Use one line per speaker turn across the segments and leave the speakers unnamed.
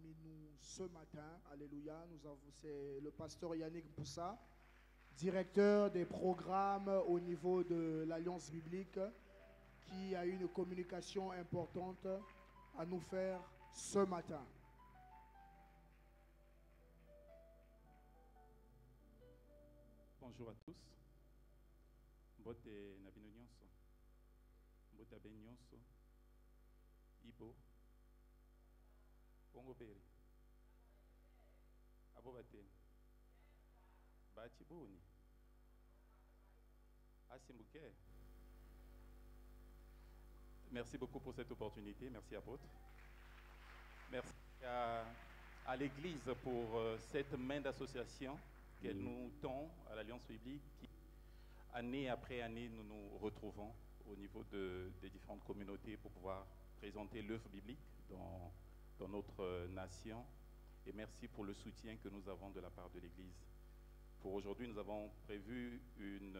parmi nous ce matin. Alléluia. C'est le pasteur Yannick Boussa, directeur des programmes au niveau de l'Alliance biblique, qui a une communication importante à nous faire ce matin.
Bonjour à tous. Mbote na bino nyonso. Mbote abe nyonso. Ibo. Bongo beri. Abo bateni. Bachi boni. Asimbuke. Merci beaucoup pour cette opportunité. Merci apôtre. Merci à l'Église pour cette main d'association qu'elle nous tend à l'Alliance biblique. Année après année, nous nous retrouvons au niveau des différentes communautés pour pouvoir présenter l'œuvre biblique dans notre nation. Et merci pour le soutien que nous avons de la part de l'Église. Pour aujourd'hui, nous avons prévu une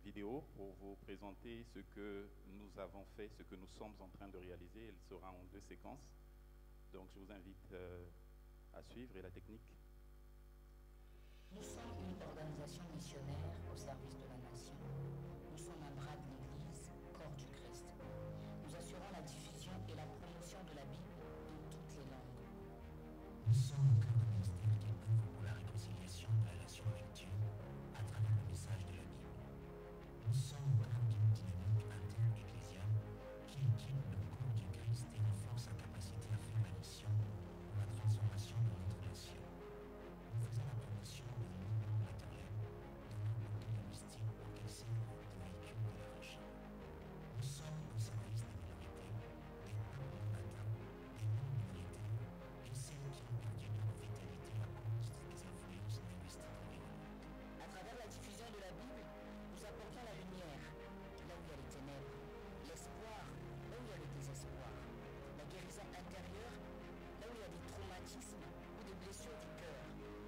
vidéo pour vous présenter ce que nous avons fait, ce que nous sommes en train de réaliser. Elle sera en 2 séquences. Donc je vous invite à suivre et la technique.
Nous sommes une organisation missionnaire au service de la nation. Nous sommes un bras de l'Église, corps du Christ. Nous assurons la diffusion et la promotion de la Bible dans toutes les langues.
Nous sommes au cœur d'un ministère qui œuvre pour la réconciliation de la nation avec Dieu à travers le message de la Bible. Nous sommes au cœur d'une dynamique inter-ecclésiale qui équipe le corps du Christ et renforce sa capacité à faire la mission pour la transformation de notre nation. Nous faisons la promotion de nos langues maternelles, de nos langues linguistiques pour qu'elles servent de véhicule de la recherche. Nous sommes au service des minorités, des peuples combattants, des non-minorités et celles qui ont perdu leur vitalité à cause des influences linguistiques environnantes.
À travers la diffusion de la Bible, nous apportons la lumière là où il y a les ténèbres, l'espoir là où il y a le désespoir, la guérison intérieure là où il y a des traumatismes ou des blessures du cœur,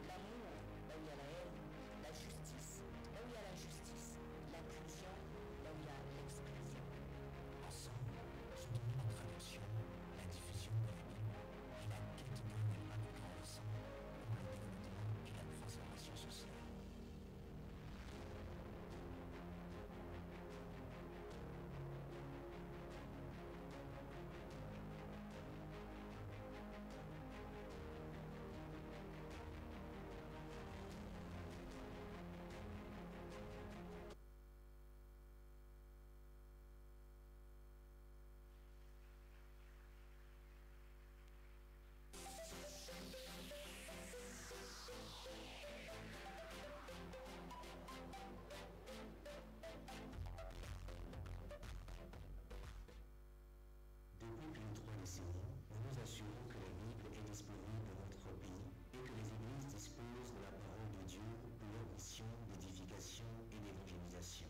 l'amour là où il y a la haine, la justice là où il y a l'injustice, l'inclusion là où il y a l'exclusion.
Ensemble, soutenons la traduction, la diffusion de la Bible et la quête d'un débat de ensemble pour le développement et la transformation sociale. Depuis plus de 3 décennies, nous nous assurons que la Bible est disponible dans notre pays et que les églises disposent de la parole de Dieu pour leur mission d'édification et d'évangélisation.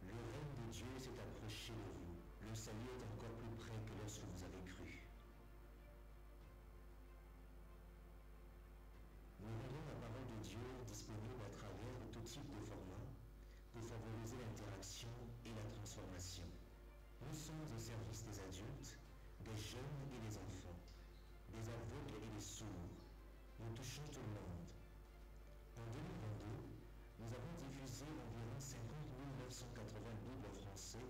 Le règne de Dieu s'est approché de vous. Le salut est encore plus près que lorsque vous avez cru. Nous rendons la parole de Dieu disponible à travers tout type de formats pour favoriser l'interaction et la transformation. Nous sommes au service des adultes, des jeunes et des enfants, des aveugles et des sourds. Nous touchons tout le monde. En 2022, nous avons diffusé environ 50 980 Bibles en français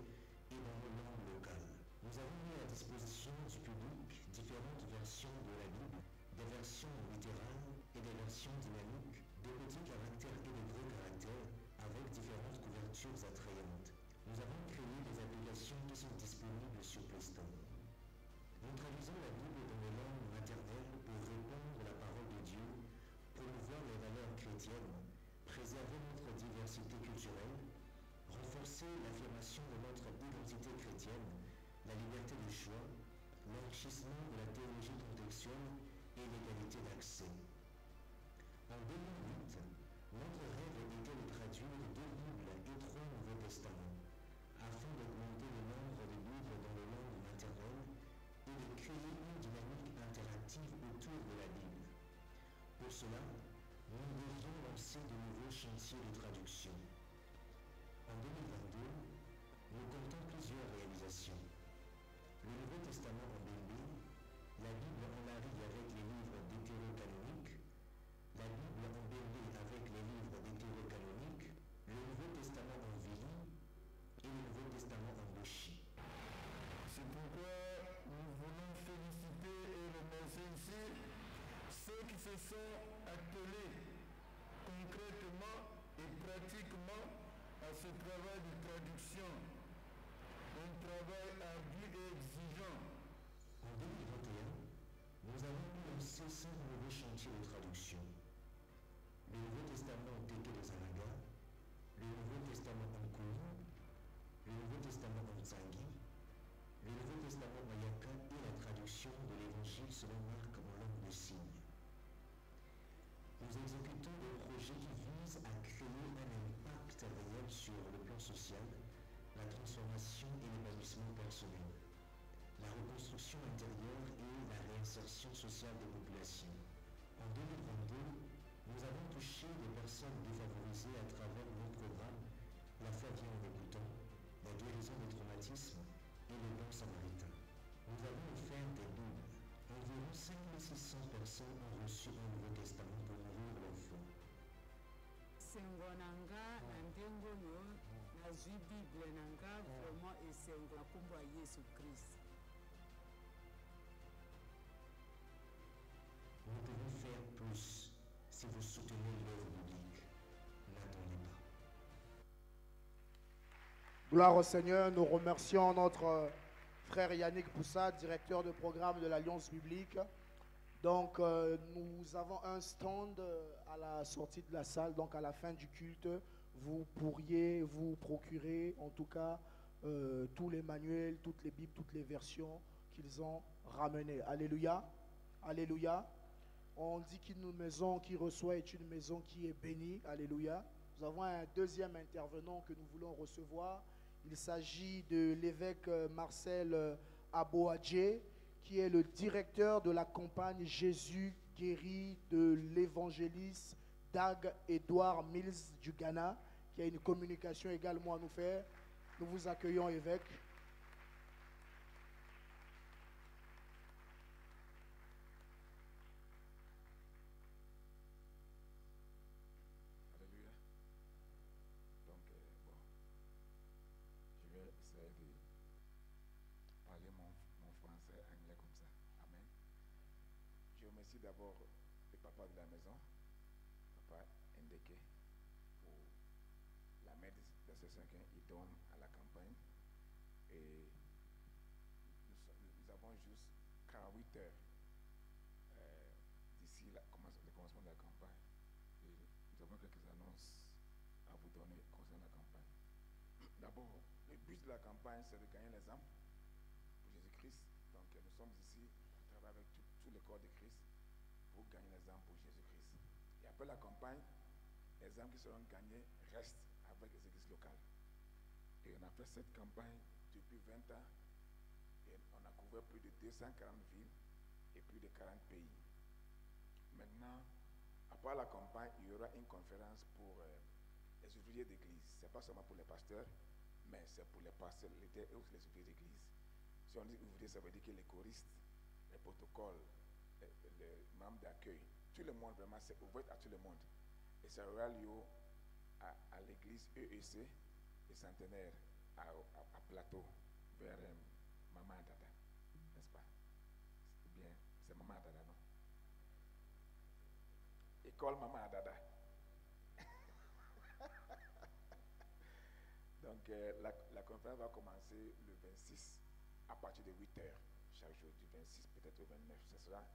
et dans nos langues locales. Nous avons mis à disposition du public différentes versions de la Bible, des versions littérales et des versions dynamiques, de petits caractères et de gros caractères, avec différentes couvertures attrayantes. Nous avons créé des applications qui sont disponibles sur Play Store. Nous traduisons la Bible dans les langues maternelles pour répandre la parole de Dieu, promouvoir les valeurs chrétiennes, préserver notre diversité culturelle, renforcer l'affirmation de notre identité chrétienne, la liberté de choix, l'enrichissement de la théologie contextuelle et l'égalité d'accès. En 2008, notre rêve était de traduire 2 Bibles et 3 Nouveaux Testaments, afin d'augmenter le nombre de livres dans les langues maternelles et de créer une dynamique interactive autour de la Bible. Pour cela, nous devions lancer de nouveaux chantiers de traduction. En 2022, nous comptons plusieurs réalisations. Le Nouveau Testament en Bembe, la Bible en Lari avec
sont attelés concrètement et pratiquement à ce travail de traduction, un travail ardu et exigeant.
En 2021, nous avons lancé 5 nouveaux chantiers de traduction. Le Nouveau Testament au Téké de Zanaga, le Nouveau Testament en Kourou, le Nouveau Testament en Tsangui, le Nouveau Testament Mayaka et la traduction de l'Évangile selon Marc en langue de signes. Nous exécutons des projets qui visent à créer un impact réel sur le plan social, la transformation et l'épanouissement personnel, la reconstruction intérieure et la réinsertion sociale des populations. En 2022, nous avons touché des personnes défavorisées à travers nos programmes La foi vient en écoutant, la guérison des traumatismes et le bon samaritain. Nous avons offert des doubles. Environ 5600 personnes ont reçu un Nouveau Testament pour nourrir leur foi.
Esengo nanga na ndengo no nazwi Bible nanga vraiment esengo na kombo ya Yesu Christ.
Nous pouvons faire plus si vous soutenez l'œuvre biblique. N'attendez pas.
Gloire au Seigneur, nous remercions notre frère Yannick Poussa, directeur de programme de l'Alliance biblique. Donc nous avons un stand à la sortie de la salle, donc à la fin du culte. Vous pourriez vous procurer en tout cas tous les manuels, toutes les Bibles, toutes les versions qu'ils ont ramenées. Alléluia, alléluia. On dit qu'une maison qui reçoit est une maison qui est bénie. Alléluia. Nous avons un deuxième intervenant que nous voulons recevoir. Il s'agit de l'évêque Marcel Aboadjé, qui est le directeur de la campagne Jésus guéri de l'évangéliste Dag Edouard Mills du Ghana, qui a une communication également à nous faire. Nous vous accueillons, évêque.
Alléluia. Donc, bon, je vais essayer de parler mon français anglais comme ça. Amen. Je remercie d'abord le papa de la maison, papa Ndeke, pour la main d'association qu'il donne à la campagne. Et nous avons juste 48 heures d'ici le commencement de la campagne. Et nous avons quelques annonces à vous donner concernant la campagne. D'abord, le but de la campagne, c'est de gagner les âmes pour Jésus-Christ. Donc, nous sommes ici pour travailler avec tout le corps de Christ pour gagner les âmes pour Jésus-Christ. Et après la campagne, les âmes qui seront gagnées restent avec les églises locales. Et on a fait cette campagne depuis 20 ans et on a couvert plus de 240 villes et plus de 40 pays. Maintenant, après la campagne, il y aura une conférence pour les ouvriers d'église. Ce n'est pas seulement pour les pasteurs, mais c'est pour les pasteurs, les leaders et aussi les ouvriers d'église. Si on dit ouvriers, ça veut dire que les choristes, les protocoles, les membres d'accueil, tout le monde, vraiment, c'est ouvert à tout le monde. Et ça aura lieu à l'église EEC et Centenaire à Plateau, vers Maman Dada, n'est-ce pas? C'est bien, c'est Maman Dada, non? École Maman Dada. Donc la conférence va commencer le 26 à partir de 8 heures chaque jour, du 26 peut-être au 29. Ce sera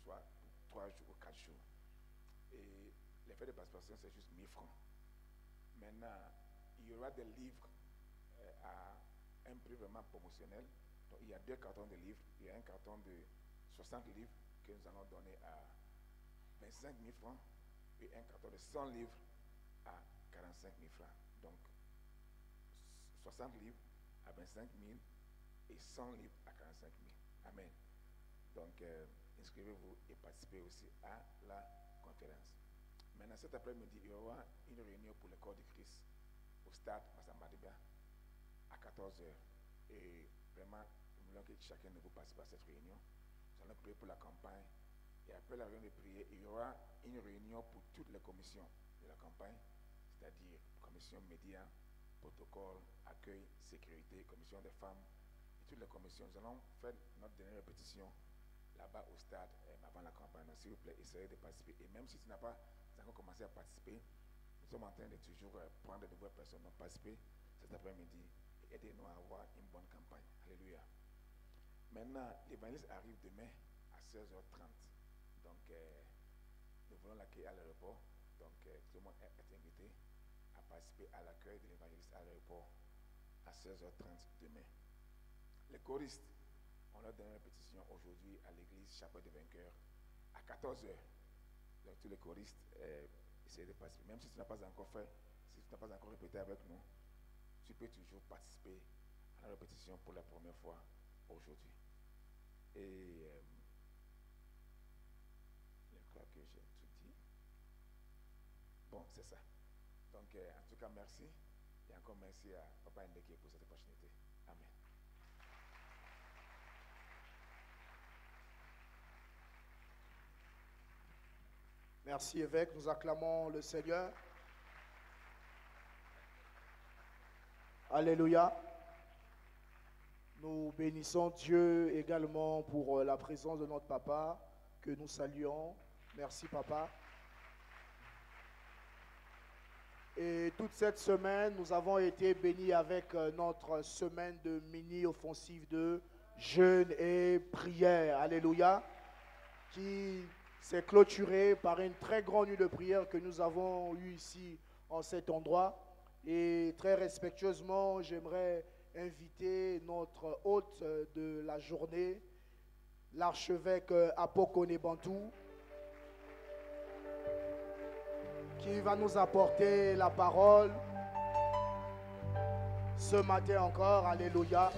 soit 3 jours ou 4 jours. Et les frais de participation, c'est juste 1000 francs. Maintenant, il y aura des livres à un prix vraiment promotionnel. Donc il y a 2 cartons de livres. Il y a un carton de 60 livres que nous allons donner à 25 000 francs et un carton de 100 livres à 45 000 francs. Donc 60 livres à 25 000 et 100 livres à 45 000. Amen. Donc inscrivez-vous et participez aussi à la conférence. Maintenant, cet après-midi, il y aura une réunion pour le corps de Christ au stade Massambadiba à 14h. Et vraiment, nous voulons que chacun de vous participe à cette réunion. Nous allons prier pour la campagne. Et après la réunion de prière, il y aura une réunion pour toutes les commissions de la campagne, c'est-à-dire commission médias, protocole, accueil, sécurité, commission des femmes, et toutes les commissions. Nous allons faire notre dernière répétition là-bas au stade avant la campagne. S'il vous plaît, essayez de participer. Et même si tu n'as pas encore commencé à participer, nous sommes en train de toujours prendre de nouvelles personnes à participer cet après-midi et aidez-nous à avoir une bonne campagne. Alléluia. Maintenant, l'évangéliste arrive demain à 16h30. Donc, nous voulons l'accueillir à l'aéroport. Donc, tout le monde est invité à participer à l'accueil de l'évangéliste à l'aéroport à 16h30 demain. Les choristes, on leur donne une répétition aujourd'hui à l'église Chapelle des Vainqueurs à 14h. Donc, tous les choristes, essayez de participer. Même si tu n'as pas encore fait, si tu n'as pas encore répété avec nous, tu peux toujours participer à la répétition pour la première fois aujourd'hui. Et je crois que j'ai tout dit. Bon, c'est ça. Donc, en tout cas, merci. Et encore merci à Papa Ndeke pour cette opportunité. Amen.
Merci évêque, nous acclamons le Seigneur. Alléluia. Nous bénissons Dieu également pour la présence de notre papa que nous saluons. Merci papa. Et toute cette semaine, nous avons été bénis avec notre semaine de mini-offensive de jeûne et prière. Alléluia. Qui s'est clôturée par une très grande nuit de prière que nous avons eue ici en cet endroit. Et très respectueusement, j'aimerais inviter notre hôte de la journée, l'archevêque Apokone Bantou, qui va nous apporter la parole ce matin encore. Alléluia.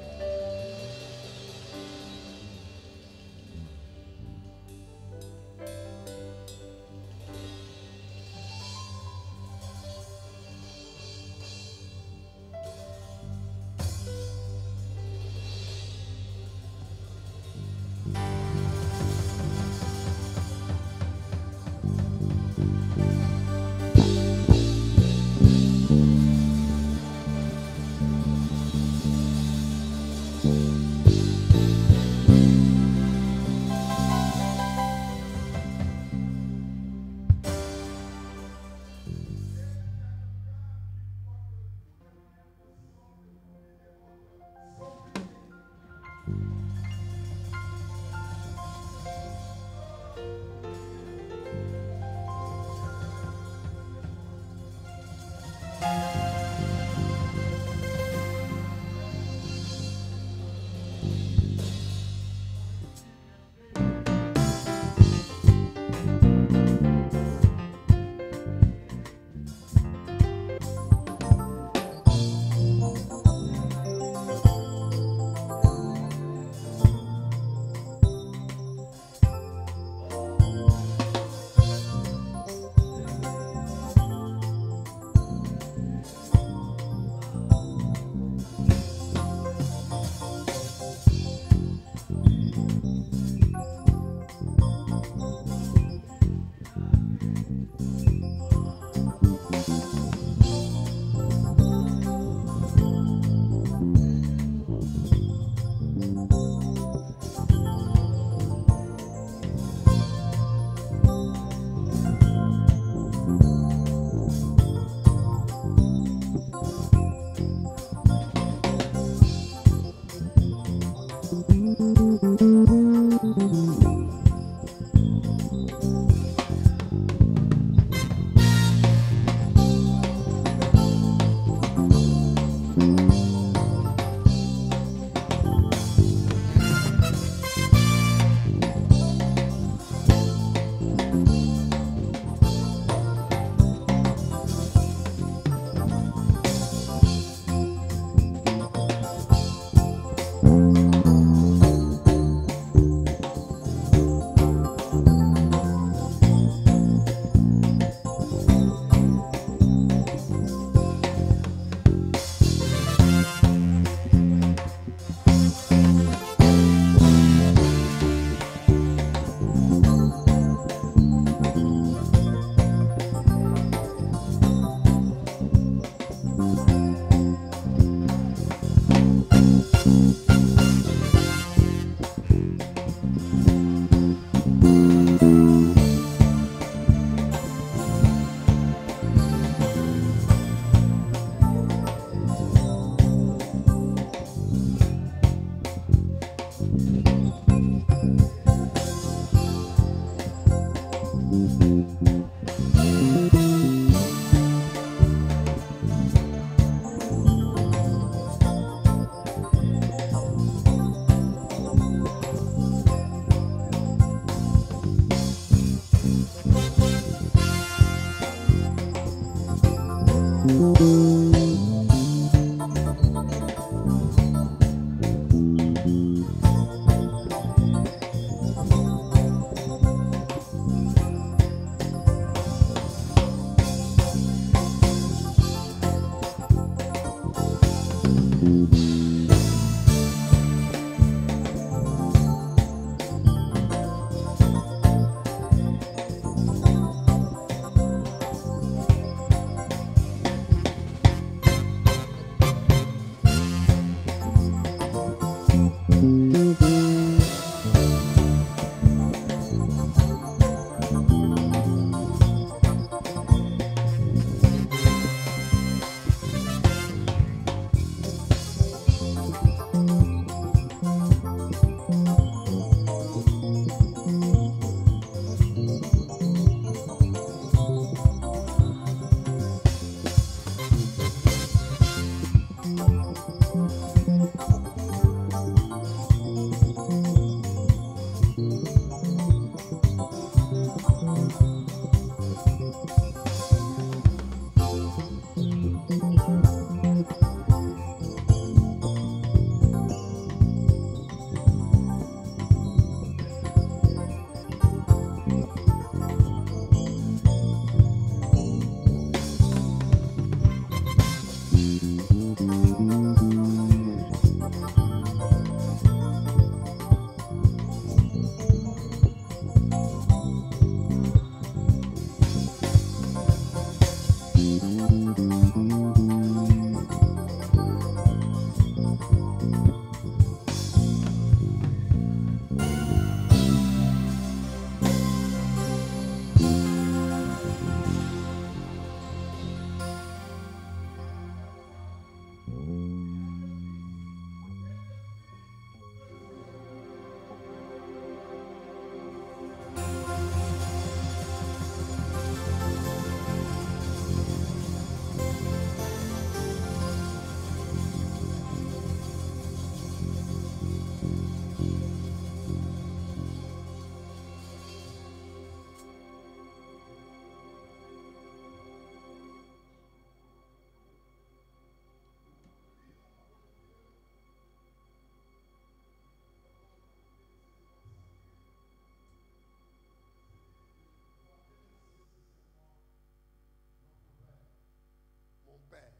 Père.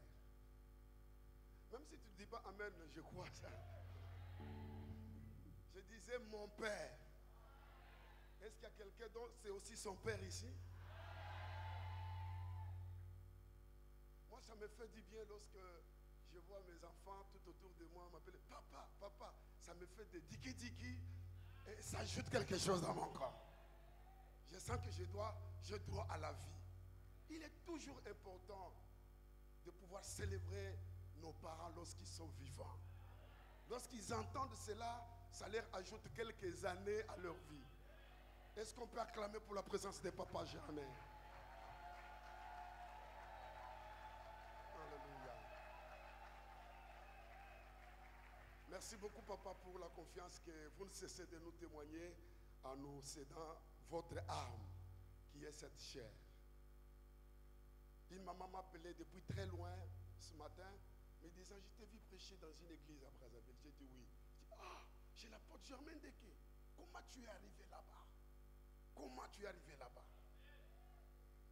Même si tu ne dis pas Amen, je crois ça. Je disais mon Père. Est-ce qu'il y a quelqu'un dont c'est aussi son Père ici? Moi, ça me fait du bien lorsque je vois mes enfants tout autour de moi m'appeler papa, papa. Ça me fait des diki-diki et ça ajoute quelque chose dans mon corps. Je sens que j'ai droit à la vie. Il est toujours important de pouvoir célébrer nos parents lorsqu'ils sont vivants. Lorsqu'ils entendent cela, ça leur ajoute quelques années à leur vie. Est-ce qu'on peut acclamer pour la présence des papas Germain? Alléluia. Merci beaucoup papa pour la confiance que vous ne cessez de nous témoigner en nous cédant votre âme qui est cette chair. Une maman m'a appelé depuis très loin ce matin, me disant, je t'ai vu prêcher dans une église à Brazzaville. J'ai dit oui. J'ai dit, ah, j'ai l'apôtre Germain Deke. Comment tu es arrivé là-bas? Comment tu es arrivé là-bas?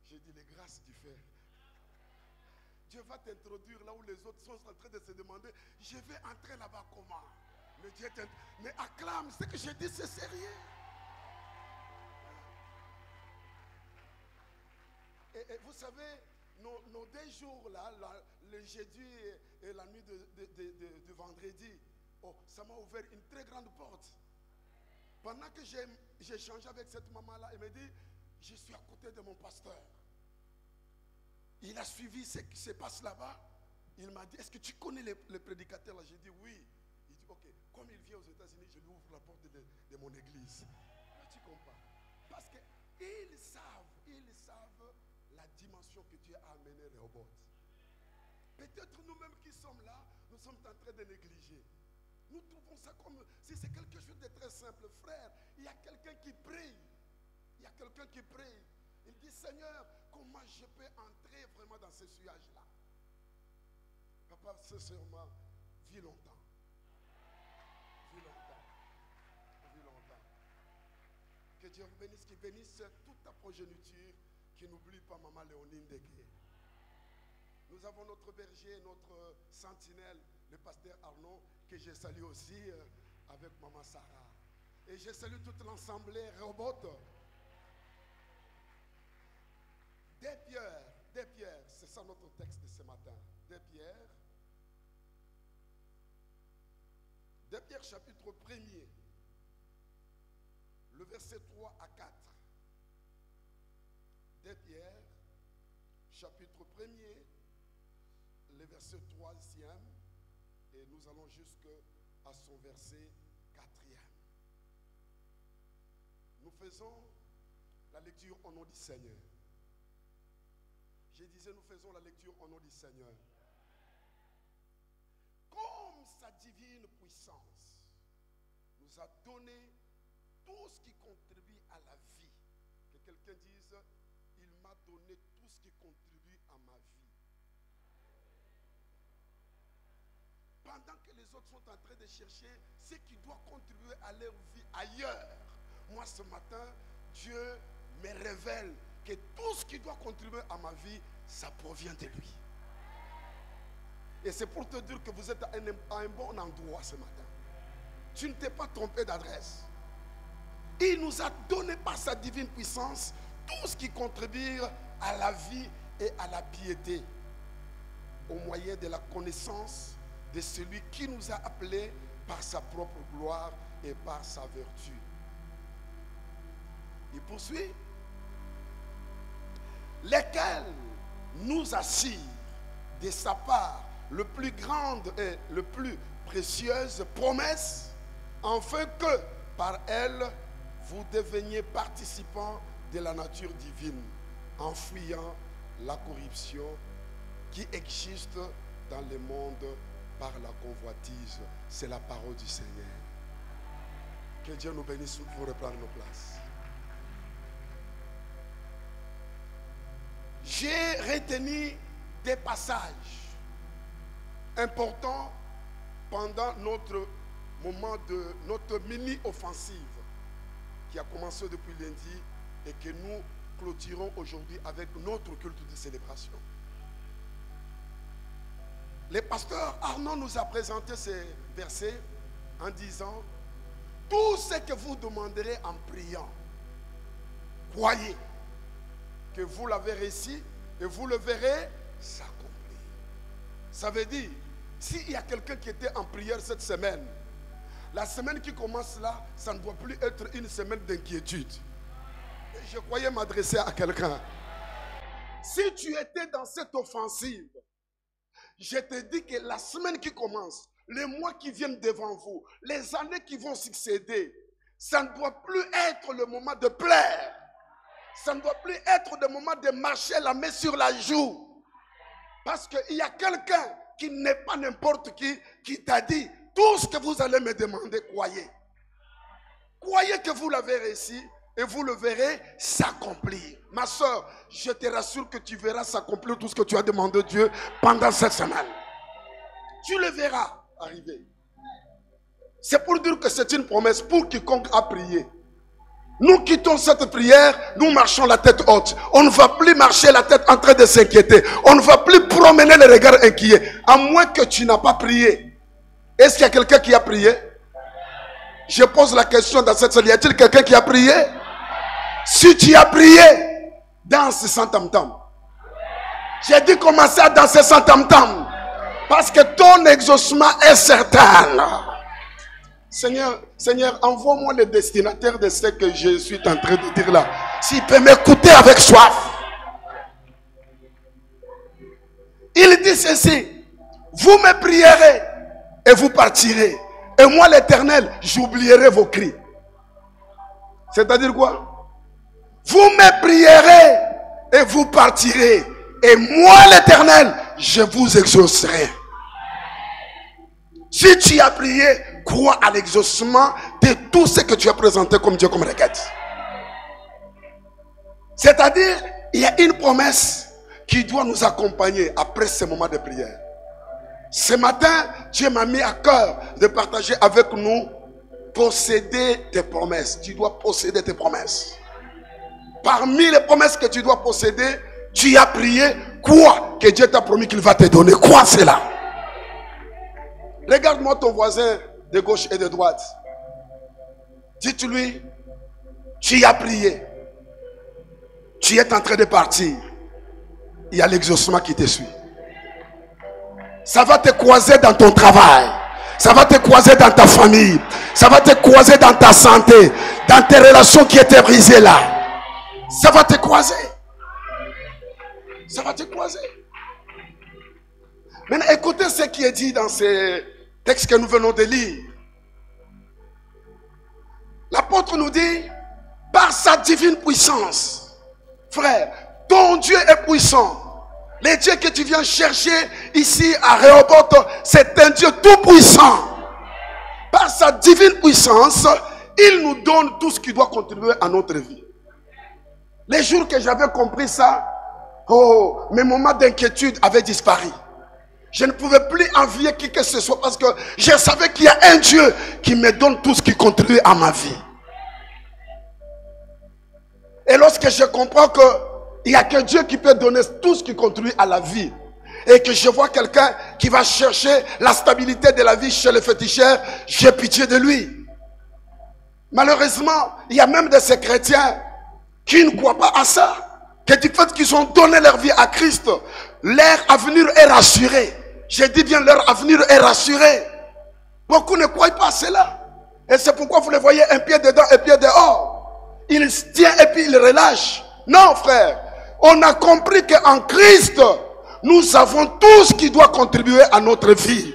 J'ai dit, les grâces du Père. Dieu va t'introduire là où les autres sont en train de se demander, je vais entrer là-bas comment? Mais Dieu mais acclame, ce que je dis, c'est sérieux. Et vous savez, nos 2 jours là, le jeudi et la nuit de vendredi, oh, ça m'a ouvert une très grande porte. Pendant que j'ai échangé avec cette maman-là, elle me dit, je suis à côté de mon pasteur. Il a suivi ce qui se passe là-bas. Il m'a dit, est-ce que tu connais les prédicateurs là? J'ai dit oui. Il dit, ok, comme il vient aux États-Unis, je lui ouvre la porte de mon église. Là, tu comprends? Parce qu'ils savent la dimension que Dieu a amenée Rehoboth. Peut-être nous-mêmes qui sommes là, nous sommes en train de négliger. Nous trouvons ça comme si c'est quelque chose de très simple. Frère, il y a quelqu'un qui prie. Il y a quelqu'un qui prie. Il dit, Seigneur, comment je peux entrer vraiment dans ce sillage-là? pas sincèrement, vis longtemps. Vis longtemps. Vis longtemps. Que Dieu vous bénisse, qu'il bénisse toute ta progéniture, qui n'oublie pas Maman Léonine Degué. Nous avons notre berger, notre sentinelle, le pasteur Arnaud, que je salue aussi avec Maman Sarah. Et je salue toute l'assemblée Rehoboth. Des pierres, c'est ça notre texte de ce matin. Des pierres chapitre 1er, le verset 3 à 4. Des pierres, chapitre 1er, le verset 3e, et nous allons jusqu'à son verset 4e. Nous faisons la lecture au nom du Seigneur. Je disais, nous faisons la lecture au nom du Seigneur. Comme sa divine puissance nous a donné tout ce qui contribue à la vie. Que quelqu'un dise, il m'a donné tout ce qui contribue à ma vie. Pendant que les autres sont en train de chercher ce qui doit contribuer à leur vie ailleurs, moi ce matin, Dieu me révèle que tout ce qui doit contribuer à ma vie, ça provient de lui. Et c'est pour te dire que vous êtes à un bon endroit ce matin. Tu ne t'es pas trompé d'adresse. Il nous a donné par sa divine puissance tout ce qui contribue à la vie et à la piété, au moyen de la connaissance de celui qui nous a appelés par sa propre gloire et par sa vertu. Il poursuit, lesquels nous assurent de sa part le plus grande et le plus précieuse promesse, afin que par elle vous deveniez participants de la nature divine, en fuyant la corruption qui existe dans le monde par la convoitise. C'est la parole du Seigneur. Que Dieu nous bénisse pour reprendre nos places. J'ai retenu des passages importants pendant notre moment de notre mini-offensive qui a commencé depuis lundi et que nous clôturons aujourd'hui avec notre culte de célébration. Le pasteur Arnaud nous a présenté ces versets en disant: tout ce que vous demanderez en priant, croyez que vous l'avez reçu et vous le verrez s'accomplir. Ça veut dire, s'il y a quelqu'un qui était en prière cette semaine, la semaine qui commence là, ça ne doit plus être une semaine d'inquiétude. Je croyais m'adresser à quelqu'un. Si tu étais dans cette offensive, je te dis que la semaine qui commence, les mois qui viennent devant vous, les années qui vont succéder, ça ne doit plus être le moment de plaire. Ça ne doit plus être le moment de marcher la main sur la joue. Parce qu'il y a quelqu'un qui n'est pas n'importe qui t'a dit: tout ce que vous allez me demander, croyez. Croyez que vous l'avez reçu et vous le verrez s'accomplir. Ma soeur, je te rassure que tu verras s'accomplir tout ce que tu as demandé à Dieu pendant cette semaine. Tu le verras arriver. C'est pour dire que c'est une promesse pour quiconque a prié. Nous quittons cette prière, nous marchons la tête haute. On ne va plus marcher la tête en train de s'inquiéter. On ne va plus promener les regards inquiets. À moins que tu n'as pas prié. Est-ce qu'il y a quelqu'un qui a prié? Je pose la question dans cette salle. Y a-t-il quelqu'un qui a prié? Si tu as prié, danse sans tam-tam. J'ai dit commencer à danser sans tam-tam. Parce que ton exaucement est certain. Seigneur, envoie-moi le destinataire de ce que je suis en train de dire là. S'il peut m'écouter avec soif. Il dit ceci: vous me prierez et vous partirez. Et moi l'Éternel, j'oublierai vos cris. C'est-à-dire quoi? Vous me prierez et vous partirez. Et moi l'Éternel, je vous exaucerai. Si tu as prié, crois à l'exaucement de tout ce que tu as présenté comme Dieu comme requête. C'est-à-dire, il y a une promesse qui doit nous accompagner après ce moment de prière. Ce matin, Dieu m'a mis à cœur de partager avec nous, posséder tes promesses. Tu dois posséder tes promesses. Parmi les promesses que tu dois posséder, tu as prié quoi que Dieu t'a promis qu'il va te donner. Quoi cela? Regarde-moi ton voisin de gauche et de droite. Dites-lui, tu as prié. Tu es en train de partir. Il y a l'exaucement qui te suit. Ça va te croiser dans ton travail. Ça va te croiser dans ta famille. Ça va te croiser dans ta santé. Dans tes relations qui étaient brisées là. Ça va te croiser. Ça va te croiser. Maintenant, écoutez ce qui est dit dans ces textes que nous venons de lire. L'apôtre nous dit, par sa divine puissance, frère, ton Dieu est puissant. Le Dieu que tu viens chercher ici à Rehoboth, c'est un Dieu tout puissant. Par sa divine puissance, il nous donne tout ce qui doit contribuer à notre vie. Les jours que j'avais compris ça, oh, mes moments d'inquiétude avaient disparu. Je ne pouvais plus envier qui que ce soit parce que je savais qu'il y a un Dieu qui me donne tout ce qui contribue à ma vie. Et lorsque je comprends que il n'y a que Dieu qui peut donner tout ce qui contribue à la vie, et que je vois quelqu'un qui va chercher la stabilité de la vie chez les féticheurs, j'ai pitié de lui. Malheureusement, il y a même de ces chrétiens qui ne croient pas à ça. Que du fait qu'ils ont donné leur vie à Christ, leur avenir est rassuré. Je dis bien, leur avenir est rassuré. Beaucoup ne croient pas à cela. Et c'est pourquoi vous les voyez un pied dedans, un pied dehors. Il tient et puis il relâche. Non, frère. On a compris qu'en Christ, nous avons tout ce qui doit contribuer à notre vie.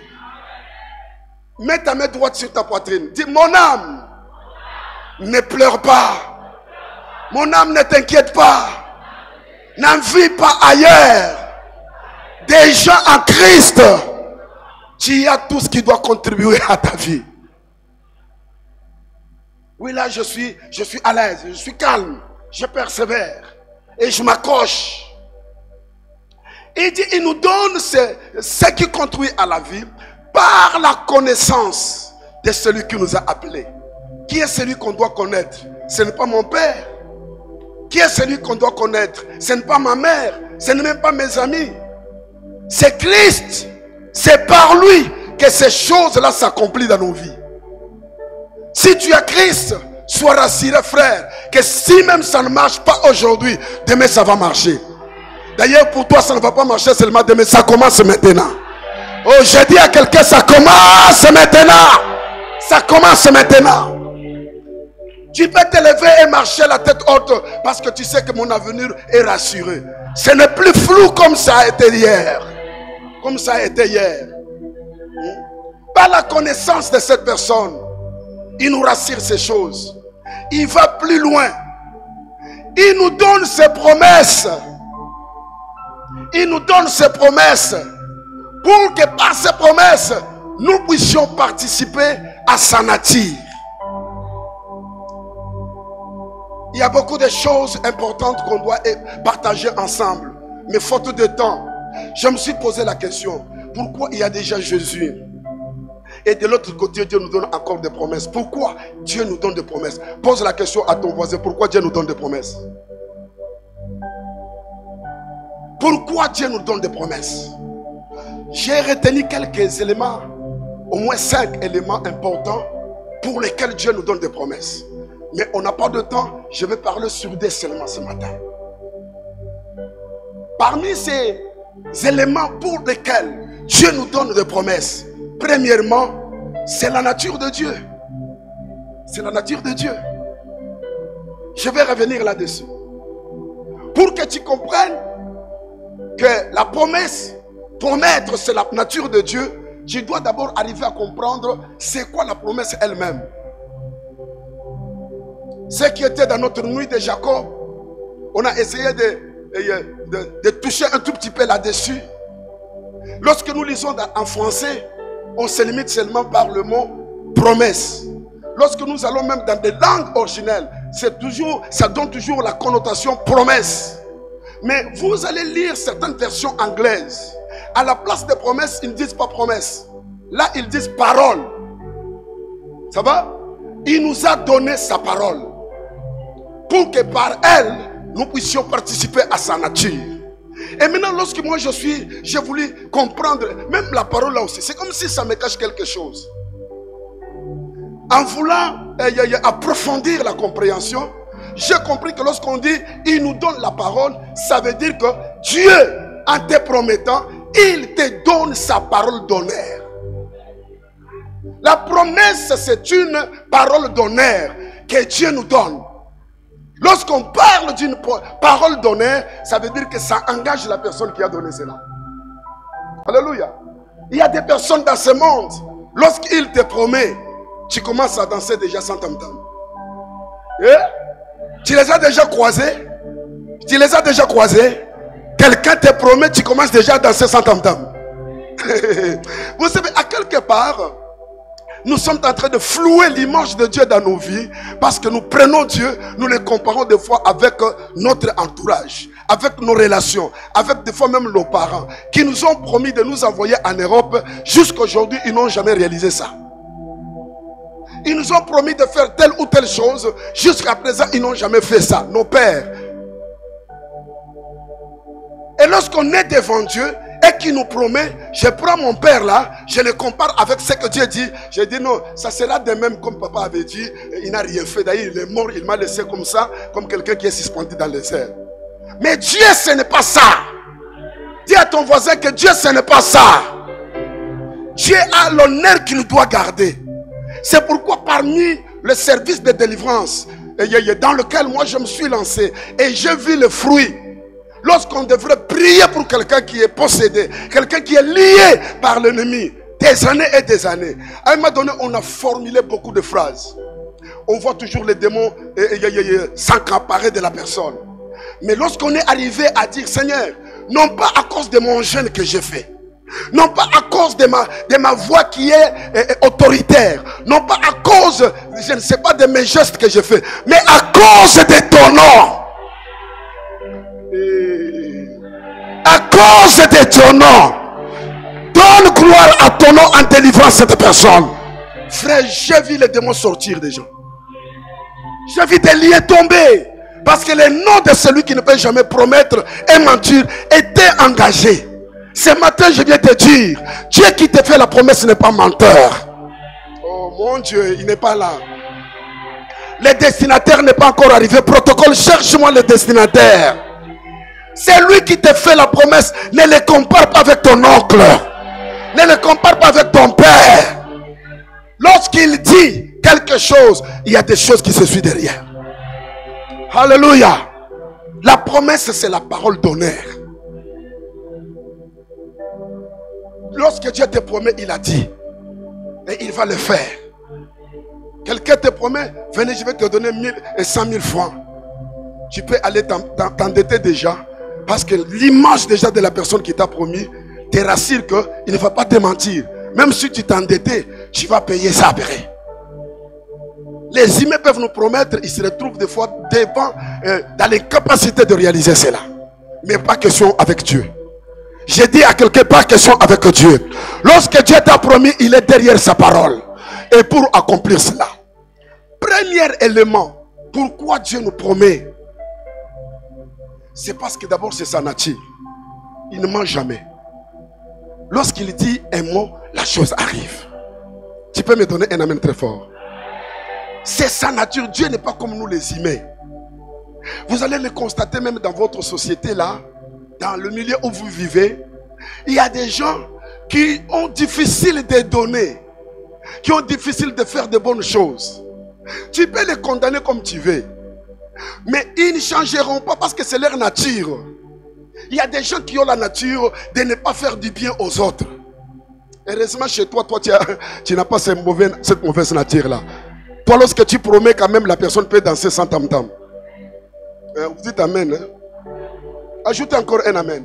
Mets ta main droite sur ta poitrine. Dis, mon âme, ne pleure pas. Mon âme, ne t'inquiète pas. N'envie pas ailleurs. Déjà en Christ, tu as tout ce qui doit contribuer à ta vie. Oui, là, je suis à l'aise, je suis calme, je persévère et je m'accroche. Il dit, il nous donne ce qui contribue à la vie par la connaissance de celui qui nous a appelés. Qui est celui qu'on doit connaître? Ce n'est pas mon père. Qui est celui qu'on doit connaître? Ce n'est pas ma mère, ce n'est même pas mes amis. C'est Christ. C'est par lui que ces choses-là s'accomplissent dans nos vies. Si tu as Christ, sois rassuré, frère, que si même ça ne marche pas aujourd'hui, demain ça va marcher. D'ailleurs, pour toi, ça ne va pas marcher seulement demain, ça commence maintenant. Oh, j'ai dit à quelqu'un, ça commence maintenant. Ça commence maintenant. Tu peux te lever et marcher la tête haute parce que tu sais que mon avenir est rassuré. Ce n'est plus flou comme ça a été hier. Comme ça a été hier. Par la connaissance de cette personne, il nous rassure ces choses. Il va plus loin. Il nous donne ses promesses. Il nous donne ses promesses pour que par ces promesses, nous puissions participer à sa nature. Il y a beaucoup de choses importantes qu'on doit partager ensemble. Mais faute de temps, je me suis posé la question. Pourquoi il y a déjà Jésus? Et de l'autre côté, Dieu nous donne encore des promesses. Pourquoi Dieu nous donne des promesses? Pose la question à ton voisin. Pourquoi Dieu nous donne des promesses? Pourquoi Dieu nous donne des promesses? J'ai retenu quelques éléments, au moins 5 éléments importants pour lesquels Dieu nous donne des promesses. Mais on n'a pas de temps, je vais parler sur des seulement ce matin. Parmi ces éléments pour lesquels Dieu nous donne des promesses, premièrement, c'est la nature de Dieu. C'est la nature de Dieu. Je vais revenir là-dessus. Pour que tu comprennes que la promesse, promettre, c'est la nature de Dieu, tu dois d'abord arriver à comprendre c'est quoi la promesse elle-même. Ce qui était dans notre nuit de Jacob, on a essayé de toucher un tout petit peu là-dessus. Lorsque nous lisons en français, on se limite seulement par le mot promesse. Lorsque nous allons même dans des langues originelles, ça donne toujours la connotation promesse. Mais vous allez lire certaines versions anglaises. À la place de promesses, ils ne disent pas promesse. Là, ils disent parole. Ça va? Il nous a donné sa parole pour que par elle, nous puissions participer à sa nature. Et maintenant, lorsque moi j'ai voulu comprendre, même la parole là aussi, c'est comme si ça me cache quelque chose. En voulant approfondir la compréhension, j'ai compris que lorsqu'on dit il nous donne la parole, ça veut dire que Dieu, en te promettant, il te donne sa parole d'honneur. La promesse, c'est une parole d'honneur que Dieu nous donne. Lorsqu'on parle d'une parole d'honneur, ça veut dire que ça engage la personne qui a donné cela. Alléluia. Il y a des personnes dans ce monde, lorsqu'il te promet, tu commences à danser déjà sans tam-tam. Tu les as déjà croisés? Tu les as déjà croisés? Quelqu'un te promet, tu commences déjà à danser sans tam-tam. Vous savez, à quelque part, nous sommes en train de flouer l'image de Dieu dans nos vies parce que nous prenons Dieu, nous le comparons des fois avec notre entourage, avec nos relations, avec des fois même nos parents qui nous ont promis de nous envoyer en Europe. Jusqu'à aujourd'hui, ils n'ont jamais réalisé ça. Ils nous ont promis de faire telle ou telle chose. Jusqu'à présent, ils n'ont jamais fait ça. Nos pères. Et lorsqu'on est devant Dieu et qu'il nous promet, je prends mon père là, je le compare avec ce que Dieu dit. Je dis non, ça sera de même comme papa avait dit. Il n'a rien fait. D'ailleurs, il est mort, il m'a laissé comme ça, comme quelqu'un qui est suspendu dans les airs. Mais Dieu, ce n'est pas ça. Dis à ton voisin que Dieu, ce n'est pas ça. Dieu a l'honneur qu'il doit garder. C'est pourquoi parmi le service de délivrance dans lequel moi je me suis lancé et j'ai vu le fruit. Lorsqu'on devrait prier pour quelqu'un qui est possédé, quelqu'un qui est lié par l'ennemi, des années et des années. À un moment donné, on a formulé beaucoup de phrases. On voit toujours les démons s'accaparer de la personne. Mais lorsqu'on est arrivé à dire, Seigneur, non pas à cause de mon jeûne que j'ai fait, non pas à cause de ma voix qui est autoritaire, non pas à cause, je ne sais pas, de mes gestes que j'ai fait, mais à cause de ton nom. À cause de ton nom. Donne gloire à ton nom en délivrant cette personne. Frère, j'ai vu les démons sortir des gens. J'ai vu des liens tomber. Parce que le nom de celui qui ne peut jamais promettre et mentir était engagé. Ce matin, je viens te dire, Dieu qui te fait la promesse n'est pas menteur. Oh mon Dieu, il n'est pas là. Le destinataire n'est pas encore arrivé. Protocole, cherche-moi le destinataire. C'est lui qui te fait la promesse. Ne le compare pas avec ton oncle. Ne le compare pas avec ton père. Lorsqu'il dit quelque chose, il y a des choses qui se suivent derrière. Alléluia. La promesse, c'est la parole d'honneur. Lorsque Dieu te promet, il a dit. Et il va le faire. Quelqu'un te promet, venez, je vais te donner 1000 et 100 000 francs. Tu peux aller t'endetter déjà. Parce que l'image déjà de la personne qui t'a promis te rassure qu'il ne va pas te mentir. Même si tu t'endettais, tu vas payer ça après. Les humains peuvent nous promettre, ils se retrouvent des fois devant, dans l'incapacité de réaliser cela. Mais pas question avec Dieu. J'ai dit à quelqu'un, pas question avec Dieu. Lorsque Dieu t'a promis, il est derrière sa parole. Et pour accomplir cela, premier élément, pourquoi Dieu nous promet? C'est parce que d'abord c'est sa nature. Il ne ment jamais. Lorsqu'il dit un mot, la chose arrive. Tu peux me donner un amen très fort? C'est sa nature. Dieu n'est pas comme nous les humains. Vous allez le constater même dans votre société là, dans le milieu où vous vivez. Il y a des gens qui ont difficile de donner, qui ont difficile de faire de bonnes choses. Tu peux les condamner comme tu veux, mais ils ne changeront pas parce que c'est leur nature. Il y a des gens qui ont la nature de ne pas faire du bien aux autres. Heureusement chez toi, tu n'as pas cette mauvaise nature-là. Toi, lorsque tu promets, quand même, la personne peut danser sans tam-tam. Vous dites amen. Hein? Ajoutez encore un amen.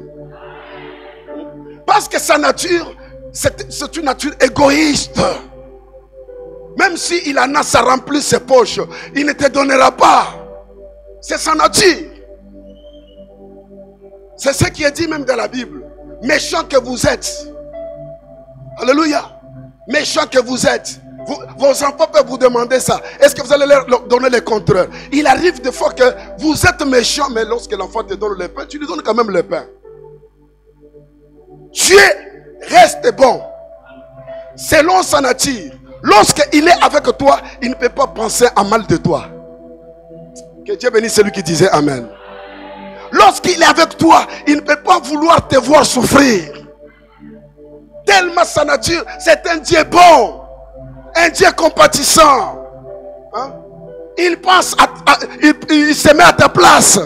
Parce que sa nature, c'est une nature égoïste. Même s'il en a, ça remplit ses poches, il ne te donnera pas. C'est sa nature. C'est ce qui est dit même dans la Bible. méchants que vous êtes. Alléluia. Méchants que vous êtes. Vos enfants peuvent vous demander ça. Est-ce que vous allez leur donner les contraires? Il arrive des fois que vous êtes méchant, mais lorsque l'enfant te donne le pain, tu lui donnes quand même le pain. Dieu reste bon. Selon sa nature. Lorsqu'il est avec toi, il ne peut pas penser à mal de toi. Que Dieu bénisse celui qui disait Amen. Lorsqu'il est avec toi, il ne peut pas vouloir te voir souffrir. Tellement sa nature, c'est un Dieu bon. Un Dieu compatissant. Hein? Il pense il se met à ta place.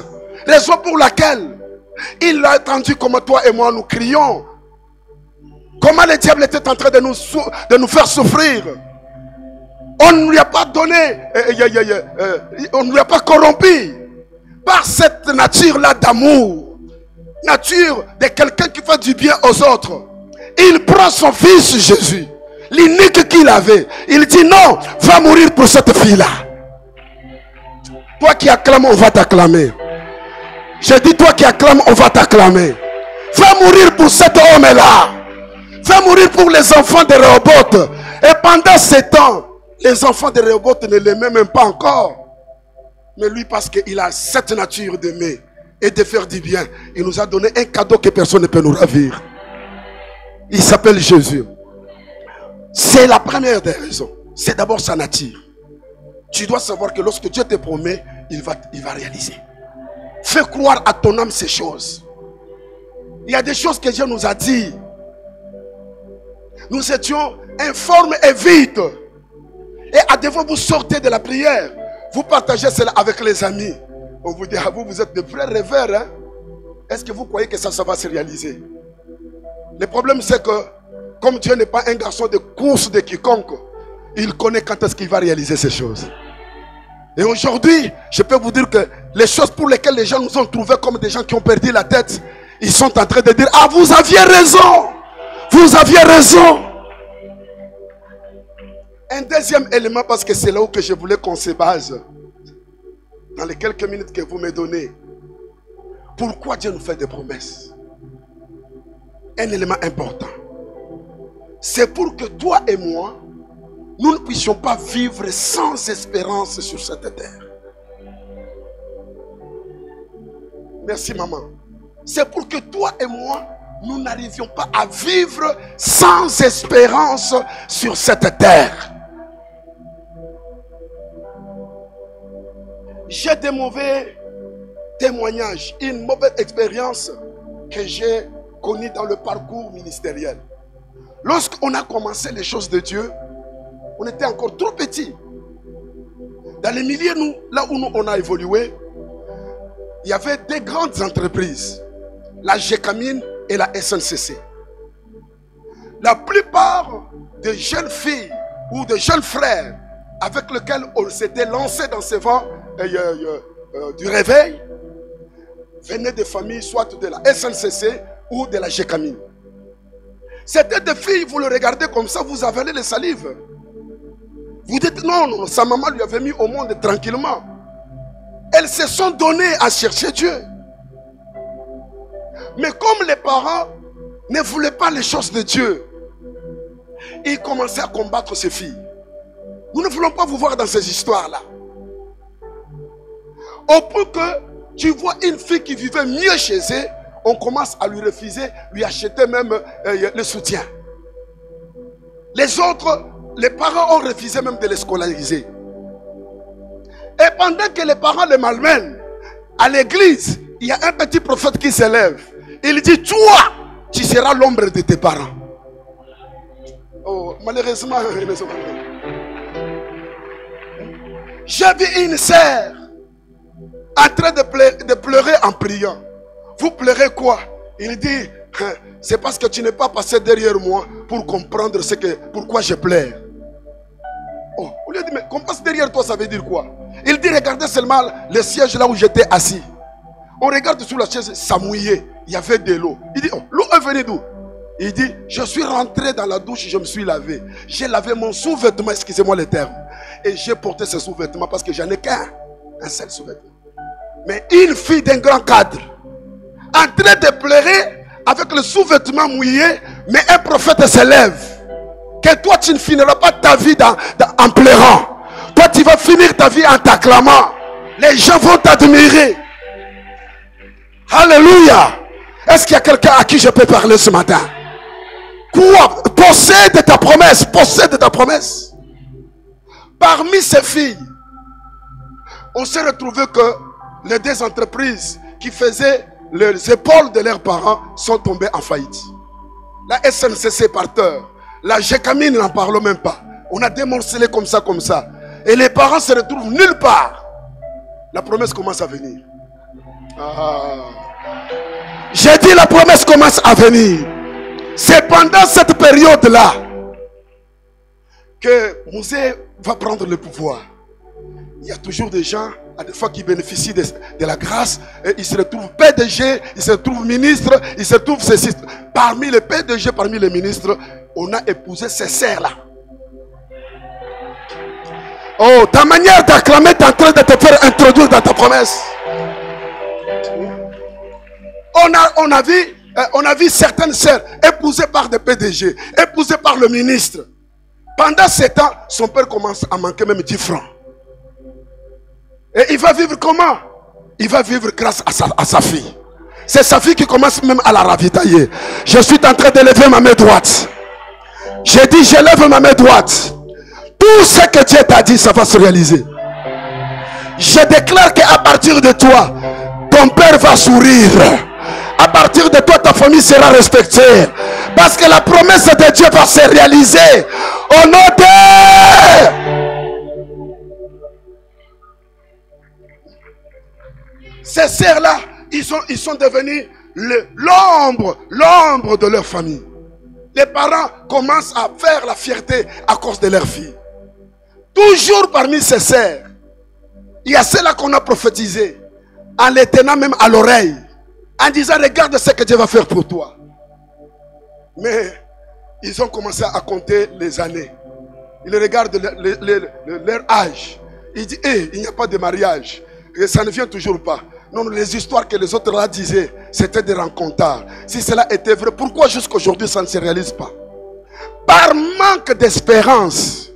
Raison pour laquelle il a entendu comment toi et moi nous crions. Comment le diable était en train de nous faire souffrir. On ne lui a pas donné, on ne lui a pas corrompu par cette nature-là d'amour. Nature de quelqu'un qui fait du bien aux autres. Il prend son fils Jésus, l'unique qu'il avait. Il dit non, va mourir pour cette fille-là. Toi qui acclames, on va t'acclamer. Je dis toi qui acclames, on va t'acclamer. Va mourir pour cet homme-là. Va mourir pour les enfants de Rehoboth. Et pendant ce temps, les enfants de Rehoboth ne l'aimaient même pas encore. Mais lui, parce qu'il a cette nature d'aimer et de faire du bien, il nous a donné un cadeau que personne ne peut nous ravir. Il s'appelle Jésus. C'est la première des raisons. C'est d'abord sa nature. Tu dois savoir que lorsque Dieu te promet, il va réaliser. Fais croire à ton âme ces choses. Il y a des choses que Dieu nous a dit. Nous étions informes et vides. Et à devant vous sortez de la prière, vous partagez cela avec les amis. On vous dit, ah, vous êtes de vrais rêveurs. Hein? Est-ce que vous croyez que ça va se réaliser? Le problème c'est que, comme Dieu n'est pas un garçon de course de quiconque, il connaît quand est-ce qu'il va réaliser ces choses. Et aujourd'hui, je peux vous dire que les choses pour lesquelles les gens nous ont trouvés comme des gens qui ont perdu la tête, ils sont en train de dire, ah, vous aviez raison. Vous aviez raison. Un deuxième élément, parce que c'est là où que je voulais qu'on se base, dans les quelques minutes que vous me donnez. Pourquoi Dieu nous fait des promesses? Un élément important. C'est pour que toi et moi, nous ne puissions pas vivre sans espérance sur cette terre. Merci maman. C'est pour que toi et moi, nous n'arrivions pas à vivre sans espérance sur cette terre. J'ai des mauvais témoignages, une mauvaise expérience que j'ai connue dans le parcours ministériel. Lorsqu'on a commencé les choses de Dieu, on était encore trop petits. Dans les milieux, là où on a évolué, il y avait des grandes entreprises, la GECAMIN et la SNCC. La plupart des jeunes filles ou des jeunes frères avec lesquels on s'était lancé dans ces vents du réveil venaient de familles soit de la SNCC ou de la GECAMIN. C'était des filles, vous le regardez comme ça, vous avalez les salives. Vous dites non, sa maman lui avait mis au monde tranquillement. Elles se sont données à chercher Dieu. Mais comme les parents ne voulaient pas les choses de Dieu, ils commençaient à combattre ces filles. Nous ne voulons pas vous voir dans ces histoires-là. Au point que tu vois une fille qui vivait mieux chez eux, on commence à lui refuser, lui acheter même le soutien. Les autres, les parents ont refusé même de les scolariser. Et pendant que les parents les malmènent, à l'église, il y a un petit prophète qui s'élève. Il dit, toi, tu seras l'ombre de tes parents. Oh, malheureusement, j'ai vu une sœur en train de pleurer en priant. Vous pleurez quoi? Il dit, c'est parce que tu n'es pas passé derrière moi pour comprendre pourquoi je pleure. Oh, on lui a dit, mais qu'on passe derrière toi, ça veut dire quoi? Il dit, regardez seulement le siège là où j'étais assis. On regarde sous la chaise, ça mouillait. Il y avait de l'eau. Il dit, oh, l'eau est venue d'où? Il dit, je suis rentré dans la douche, je me suis lavé. J'ai lavé mon sous-vêtement, excusez-moi le terme. Et j'ai porté ce sous-vêtement parce que j'en ai un seul sous-vêtement. Mais une fille d'un grand cadre, en train de pleurer avec le sous-vêtement mouillé, mais un prophète se lève. Que toi tu ne finiras pas ta vie en pleurant. Toi tu vas finir ta vie en t'acclamant. Les gens vont t'admirer. Alléluia. Est-ce qu'il y a quelqu'un à qui je peux parler ce matin? Quoi? Possède ta promesse. Possède ta promesse. Parmi ces filles, on s'est retrouvé que les deux entreprises qui faisaient les épaules de leurs parents sont tombées en faillite. La SNCC par terre. La GECAMI, n'en parlons même pas. On a démorcelé comme ça. Et les parents se retrouvent nulle part. La promesse commence à venir. J'ai dit la promesse commence à venir. C'est pendant cette période-là que Mosée va prendre le pouvoir. Il y a toujours des gens, à des fois, qui bénéficient de la grâce. Et ils se retrouvent PDG, ils se retrouvent ministres, ils se retrouvent ceci. Parmi les PDG, parmi les ministres, on a épousé ces sœurs-là. Oh, ta manière d'acclamer est en train de te faire introduire dans ta promesse. On a vu certaines sœurs épousées par des PDG, épousées par le ministre. Pendant 7 ans, son père commence à manquer même 10 francs. Et il va vivre comment? Il va vivre grâce à sa fille. C'est sa fille qui commence même à la ravitailler. Je suis en train de lever ma main droite. J'ai dit, je lève ma main droite. Tout ce que Dieu t'a dit, ça va se réaliser. Je déclare qu'à partir de toi, ton père va sourire. À partir de toi, ta famille sera respectée. Parce que la promesse de Dieu va se réaliser. Au nom de... Ces sœurs-là, ils sont devenus l'ombre de leur famille. Les parents commencent à faire la fierté à cause de leur fille. Toujours parmi ces sœurs, il y a celles-là qu'on a prophétisé, en les tenant même à l'oreille, en disant regarde ce que Dieu va faire pour toi. Mais ils ont commencé à compter les années. Ils regardent leur âge. Ils disent il n'y a pas de mariage. Et ça ne vient toujours pas. Non, les histoires que les autres là disaient, c'était des rencontres. Si cela était vrai, pourquoi jusqu'à aujourd'hui ça ne se réalise pas? Par manque d'espérance.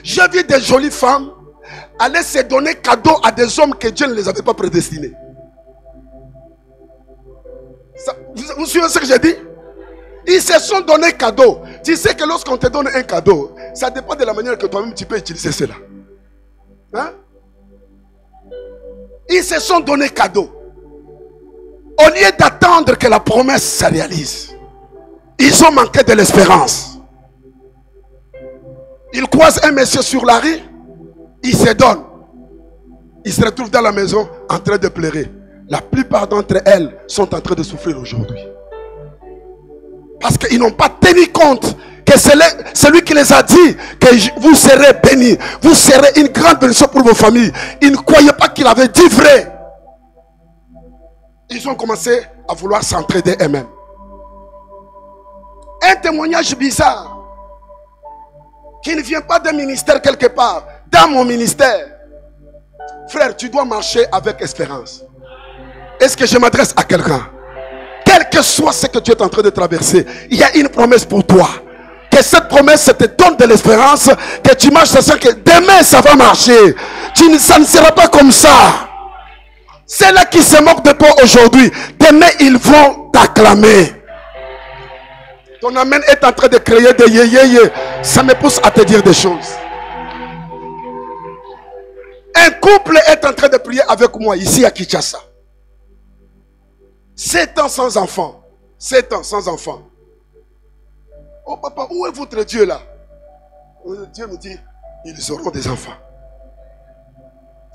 J'ai vu des jolies femmes aller se donner cadeau à des hommes que Dieu ne les avait pas prédestinés. Vous suivez ce que j'ai dit? Ils se sont donné cadeau. Tu sais que lorsqu'on te donne un cadeau, ça dépend de la manière que toi-même tu peux utiliser cela. Hein? Ils se sont donné cadeau. Au lieu d'attendre que la promesse se réalise, ils ont manqué de l'espérance. Ils croisent un monsieur sur la rue, ils se donnent. Ils se retrouvent dans la maison en train de pleurer. La plupart d'entre elles sont en train de souffrir aujourd'hui. Parce qu'ils n'ont pas tenu compte que celui qui les a dit que vous serez bénis, vous serez une grande bénédiction pour vos familles. Ils ne croyaient pas qu'il avait dit vrai. Ils ont commencé à vouloir s'entraider eux-mêmes. Un témoignage bizarre qui ne vient pas d'un ministère quelque part. Dans mon ministère, frère, tu dois marcher avec espérance. Est-ce que je m'adresse à quelqu'un? Quel que soit ce que tu es en train de traverser, il y a une promesse pour toi. Que cette promesse te donne de l'espérance, que tu marches sans que demain ça va marcher. Ça ne sera pas comme ça. C'est là qui se moquent de toi aujourd'hui. Demain ils vont t'acclamer. Ton amen est en train de créer des yé. Ça me pousse à te dire des choses. Un couple est en train de prier avec moi ici à Kinshasa. 7 ans sans enfant. 7 ans sans enfant. Oh papa, où est votre Dieu là? Dieu nous dit, ils auront des enfants.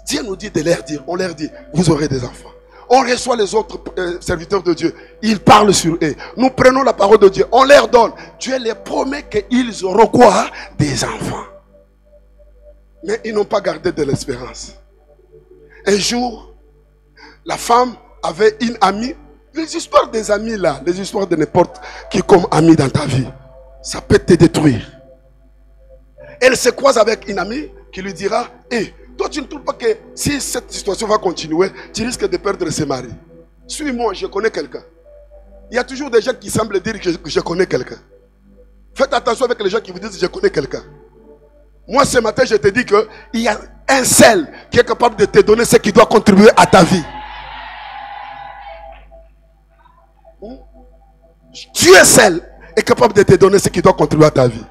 Dieu nous dit de leur dire, on leur dit, vous aurez des enfants. On reçoit les autres serviteurs de Dieu. Ils parlent sur eux. Nous prenons la parole de Dieu. On leur donne. Dieu les promet qu'ils auront quoi? Des enfants. Mais ils n'ont pas gardé de l'espérance. Un jour, la femme avait une amie. Les histoires des amis là, les histoires de n'importe qui comme ami dans ta vie, ça peut te détruire. Elle se croise avec une amie qui lui dira, toi tu ne trouves pas que si cette situation va continuer, tu risques de perdre ses maris. Suis-moi, je connais quelqu'un. Il y a toujours des gens qui semblent dire que je connais quelqu'un. Faites attention avec les gens qui vous disent je connais quelqu'un. Moi ce matin je te dis qu'il y a un seul qui est capable de te donner ce qui doit contribuer à ta vie. Dieu seul est capable de te donner ce qui doit contribuer à ta vie.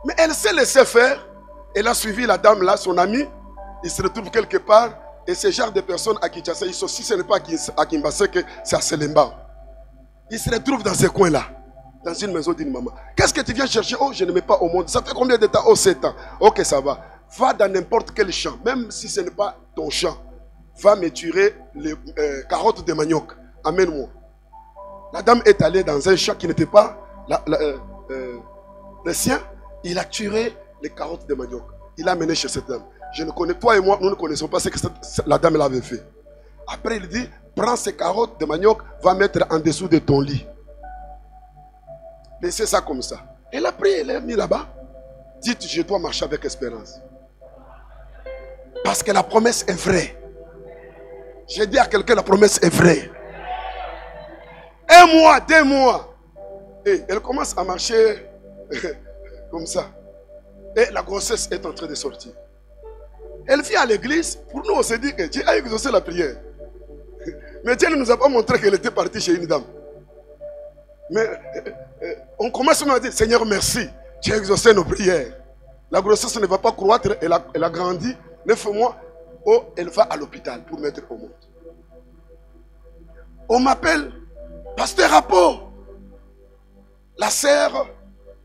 Mais elle s'est laissée faire. Elle a suivi la dame là, son amie. Il se retrouve quelque part. Et ce genre de personnes à Kinshasa, ils sont, si ce n'est pas à Kinshasa, que c'est à Selemba. Ils se retrouvent dans ce coin-là. Dans une maison d'une maman. Qu'est-ce que tu viens chercher? Oh, je ne mets pas au monde. Ça fait combien de temps? Oh, 7 ans. Ok, ça va. Va dans n'importe quel champ. Même si ce n'est pas ton champ. Va me tuer les carottes de manioc. Amène-moi. La dame est allée dans un champ qui n'était pas le sien. Il a tué les carottes de manioc. Il l'a amené chez cette dame. Je ne connais, toi et moi, nous ne connaissons pas ce que la dame l'avait fait. Après, il dit, prends ces carottes de manioc, va mettre en dessous de ton lit. Laissez ça comme ça. Elle a pris, elle l'a mis là-bas. Dites, je dois marcher avec espérance. Parce que la promesse est vraie. J'ai dit à quelqu'un, la promesse est vraie. 1 mois, 2 mois. Et elle commence à marcher comme ça. Et la grossesse est en train de sortir. Elle vient à l'église. Pour nous, on s'est dit que Dieu a exaucé la prière. Mais Dieu ne nous a pas montré qu'elle était partie chez une dame. Mais on commence à dire, Seigneur, merci. Tu as exaucé nos prières. La grossesse ne va pas croître. Elle a grandi. 9 mois. Oh, elle va à l'hôpital pour mettre au monde. On m'appelle Pasteur Apo. La sœur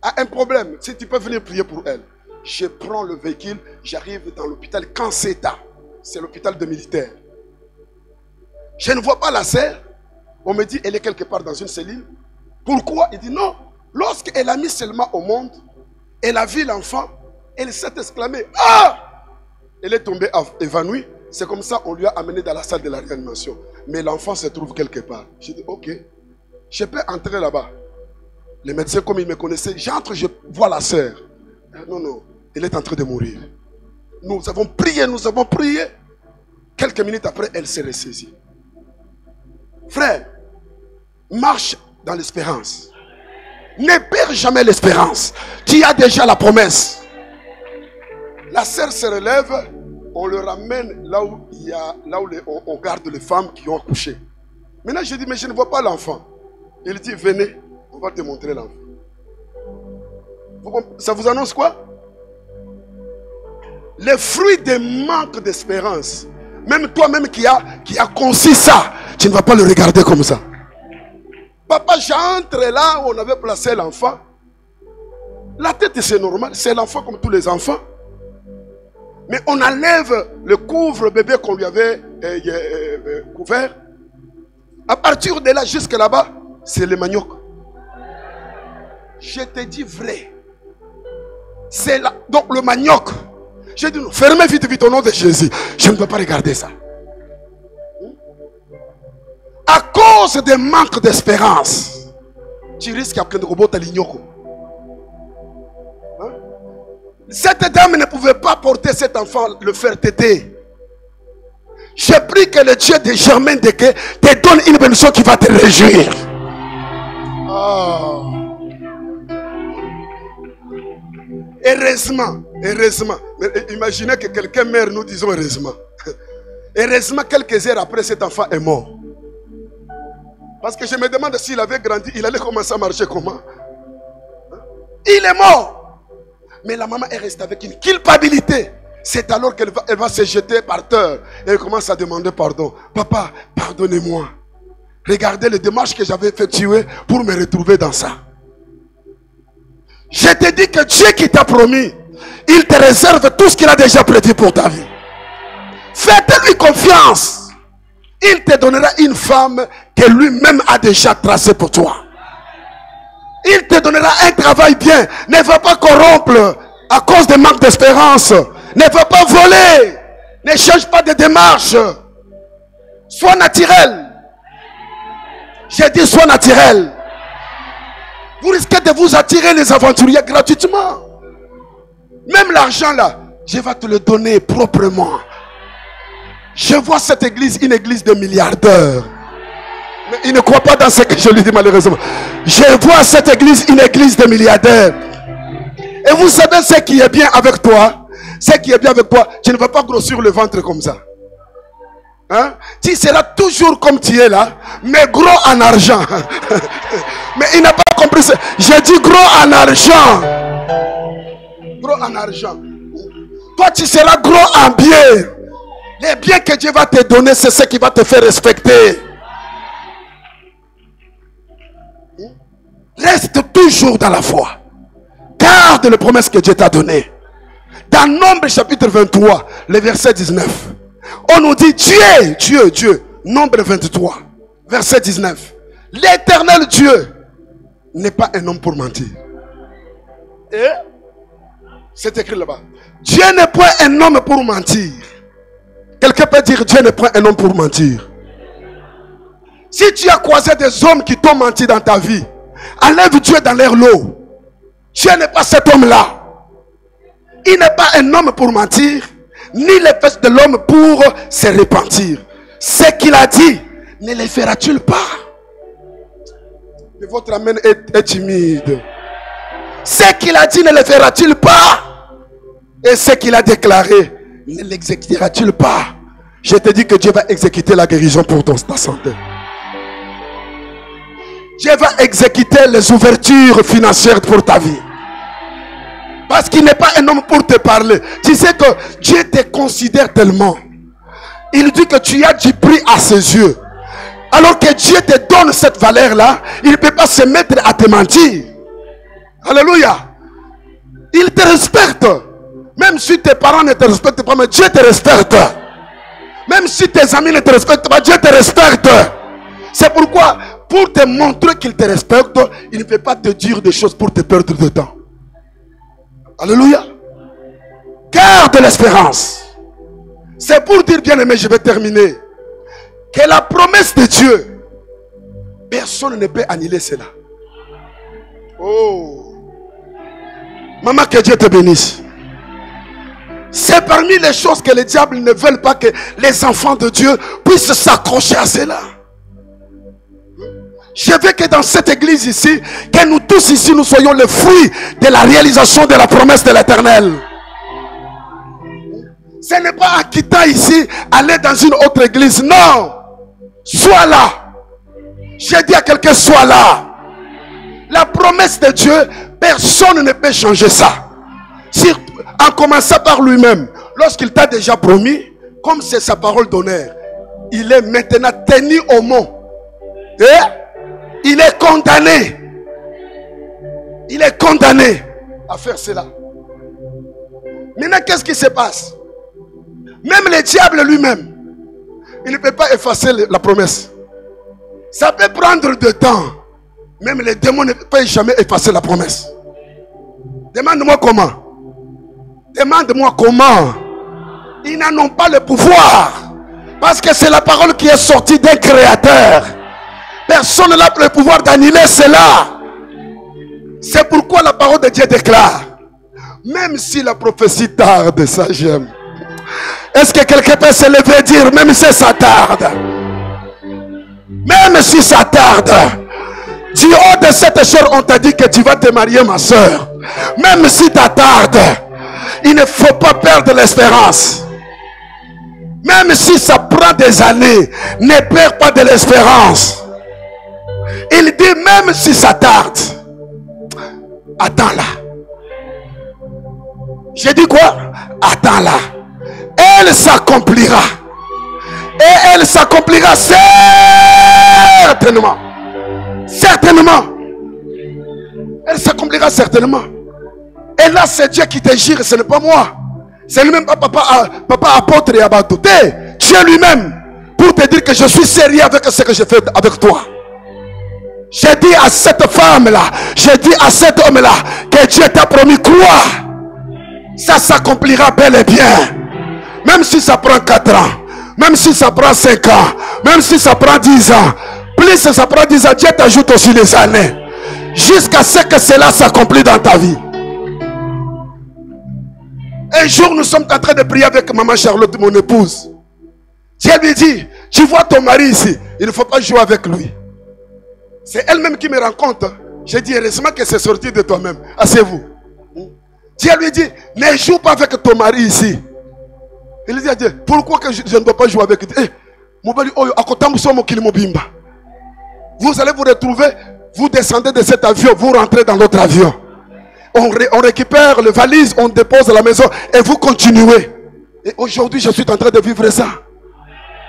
a un problème. Si tu peux venir prier pour elle. Je prends le véhicule. J'arrive dans l'hôpital Kanseta. C'est l'hôpital de militaires. Je ne vois pas la sœur. On me dit, elle est quelque part dans une cellule. Pourquoi? Il dit non. Lorsqu'elle a mis seulement au monde, elle a vu l'enfant, elle s'est exclamée, ah! Elle est tombée évanouie. C'est comme ça on lui a amené dans la salle de la réanimation. Mais l'enfant se trouve quelque part. J'ai dit, ok, je peux entrer là-bas. Les médecins, comme ils me connaissaient, j'entre, je vois la sœur. Non, non, elle est en train de mourir. Nous avons prié. Quelques minutes après, elle s'est ressaisie. Frère, marche dans l'espérance. Ne perds jamais l'espérance. Tu as déjà la promesse. La sœur se relève, on le ramène là où on garde les femmes qui ont accouché. Maintenant, je dis, mais je ne vois pas l'enfant. Il dit, venez, on va te montrer l'enfant. Ça vous annonce quoi? Les fruits des manques d'espérance. Même toi-même qui a conçu ça, tu ne vas pas le regarder comme ça. Papa, j'entre là où on avait placé l'enfant. La tête, c'est normal. C'est l'enfant comme tous les enfants. Mais on enlève le couvre-bébé qu'on lui avait couvert. À partir de là jusque là-bas, c'est le manioc. Je te dis vrai. C'est là. Donc le manioc. J'ai dit non, fermez vite au nom de Jésus. Je ne peux pas regarder ça. À cause des manques d'espérance, tu risques de robot à l'ignoko. Cette dame ne pouvait pas porter cet enfant, le faire téter. J'ai pris que le Dieu de Germain Deké te donne une bénédiction qui va te réjouir. Oh. Heureusement. Mais imaginez que quelqu'un meurt, nous disons heureusement. Heureusement, quelques heures après, cet enfant est mort. Parce que je me demande s'il avait grandi, il allait commencer à marcher comment? Il est mort. Mais la maman est restée avec une culpabilité. C'est alors qu'elle va se jeter par terre. Et elle commence à demander pardon. Papa, pardonnez-moi. Regardez les démarches que j'avais effectuées pour me retrouver dans ça. Je te dis que Dieu qui t'a promis, il te réserve tout ce qu'il a déjà prédit pour ta vie. Faites-lui confiance. Il te donnera une femme que lui-même a déjà tracée pour toi. Il te donnera un travail bien. Ne va pas corrompre à cause des manques d'espérance. Ne va pas voler. Ne change pas de démarche. Sois naturel. J'ai dit sois naturel. Vous risquez de vous attirer les aventuriers gratuitement. Même l'argent là, je vais te le donner proprement. Je vois cette église, une église de milliardaires. Mais il ne croit pas dans ce que je lui dis malheureusement. Je vois cette église, une église de milliardaires. Et vous savez ce qui est bien avec toi? Ce qui est bien avec toi, tu ne vas pas grossir le ventre comme ça. Hein? Tu seras toujours comme tu es là, mais gros en argent. Mais il n'a pas compris ça. J'ai dit gros en argent. Gros en argent. Toi, tu seras gros en biens. Les biens que Dieu va te donner, c'est ce qui va te faire respecter. Reste toujours dans la foi. Garde les promesses que Dieu t'a données. Dans Nombre chapitre 23, le verset 19, on nous dit Dieu, Nombre 23, verset 19. L'éternel Dieu n'est pas un homme pour mentir. Et c'est écrit là-bas. Dieu n'est point un homme pour mentir. Quelqu'un peut dire Dieu n'est point un homme pour mentir. Si tu as croisé des hommes qui t'ont menti dans ta vie, enlève Dieu dans leur lot. Dieu n'est pas cet homme-là. Il n'est pas un homme pour mentir, ni les fesses de l'homme pour se repentir. Ce qu'il a dit, ne le fera-t-il pas? Mais votre amen est timide. Ce qu'il a dit, ne le fera-t-il pas? Et ce qu'il a déclaré, ne l'exécutera-t-il pas? Je te dis que Dieu va exécuter la guérison pour ta santé. Dieu va exécuter les ouvertures financières pour ta vie. Parce qu'il n'est pas un homme pour te parler. Tu sais que Dieu te considère tellement. Il dit que tu as du prix à ses yeux. Alors que Dieu te donne cette valeur-là, il ne peut pas se mettre à te mentir. Alléluia. Il te respecte. Même si tes parents ne te respectent pas, mais Dieu te respecte. Même si tes amis ne te respectent pas, Dieu te respecte. C'est pourquoi, pour te montrer qu'il te respecte, il ne peut pas te dire des choses pour te perdre de temps. Alléluia. Garde l'espérance. C'est pour dire, bien aimé, je vais terminer, que la promesse de Dieu, personne ne peut annuler cela. Oh. Maman, que Dieu te bénisse. C'est parmi les choses que les diables ne veulent pas que les enfants de Dieu puissent s'accrocher à cela. Je veux que dans cette église ici, que nous tous ici, nous soyons le fruit de la réalisation de la promesse de l'Éternel. Ce n'est pas en quittant ici, aller dans une autre église. Non. Sois là. J'ai dit à quelqu'un, sois là. La promesse de Dieu, personne ne peut changer ça. Si, en commençant par lui-même, lorsqu'il t'a déjà promis, comme c'est sa parole d'honneur, il est maintenant tenu au mot. Et il est condamné. Il est condamné à faire cela. Maintenant, qu'est-ce qui se passe? Même le diable lui-même, il ne peut pas effacer la promesse. Ça peut prendre du temps. Même les démons ne peuvent jamais effacer la promesse. Demande-moi comment. Demande-moi comment. Ils n'en ont pas le pouvoir. Parce que c'est la parole qui est sortie d'un créateur. Personne n'a le pouvoir d'annuler cela. C'est pourquoi la parole de Dieu déclare, même si la prophétie tarde, ça j'aime. Est-ce que quelqu'un peut se lever et dire, même si ça tarde, même si ça tarde, du haut de cette chair on t'a dit que tu vas te marier, ma soeur. Même si ça tarde, il ne faut pas perdre l'espérance. Même si ça prend des années, ne perds pas de l'espérance. Il dit, même si ça tarde, attends-la. J'ai dit quoi? Attends-la. Elle s'accomplira. Et elle s'accomplira certainement. Certainement. Elle s'accomplira certainement. Et là, c'est Dieu qui te gire, ce n'est pas moi. C'est lui-même, papa apôtre et abattoté. Dieu lui-même, pour te dire que je suis sérieux avec ce que je fais avec toi. J'ai dit à cette femme-là, j'ai dit à cet homme-là, que Dieu t'a promis quoi? Ça s'accomplira bel et bien. Même si ça prend 4 ans, même si ça prend 5 ans, même si ça prend 10 ans, plus ça prend 10 ans, Dieu t'ajoute aussi les années. Jusqu'à ce que cela s'accomplit dans ta vie. Un jour, nous sommes en train de prier avec maman Charlotte, mon épouse. Dieu lui dit, tu vois ton mari ici, il ne faut pas jouer avec lui. C'est elle-même qui me rencontre. J'ai dit, heureusement que c'est sorti de toi-même. Asseyez-vous. Dieu lui dit, ne joue pas avec ton mari ici. Il dit à Dieu, pourquoi que je ne dois pas jouer avec Dieu? Vous allez vous retrouver, vous descendez de cet avion, vous rentrez dans l'autre avion. On récupère les valises, on dépose à la maison et vous continuez. Et aujourd'hui, je suis en train de vivre ça.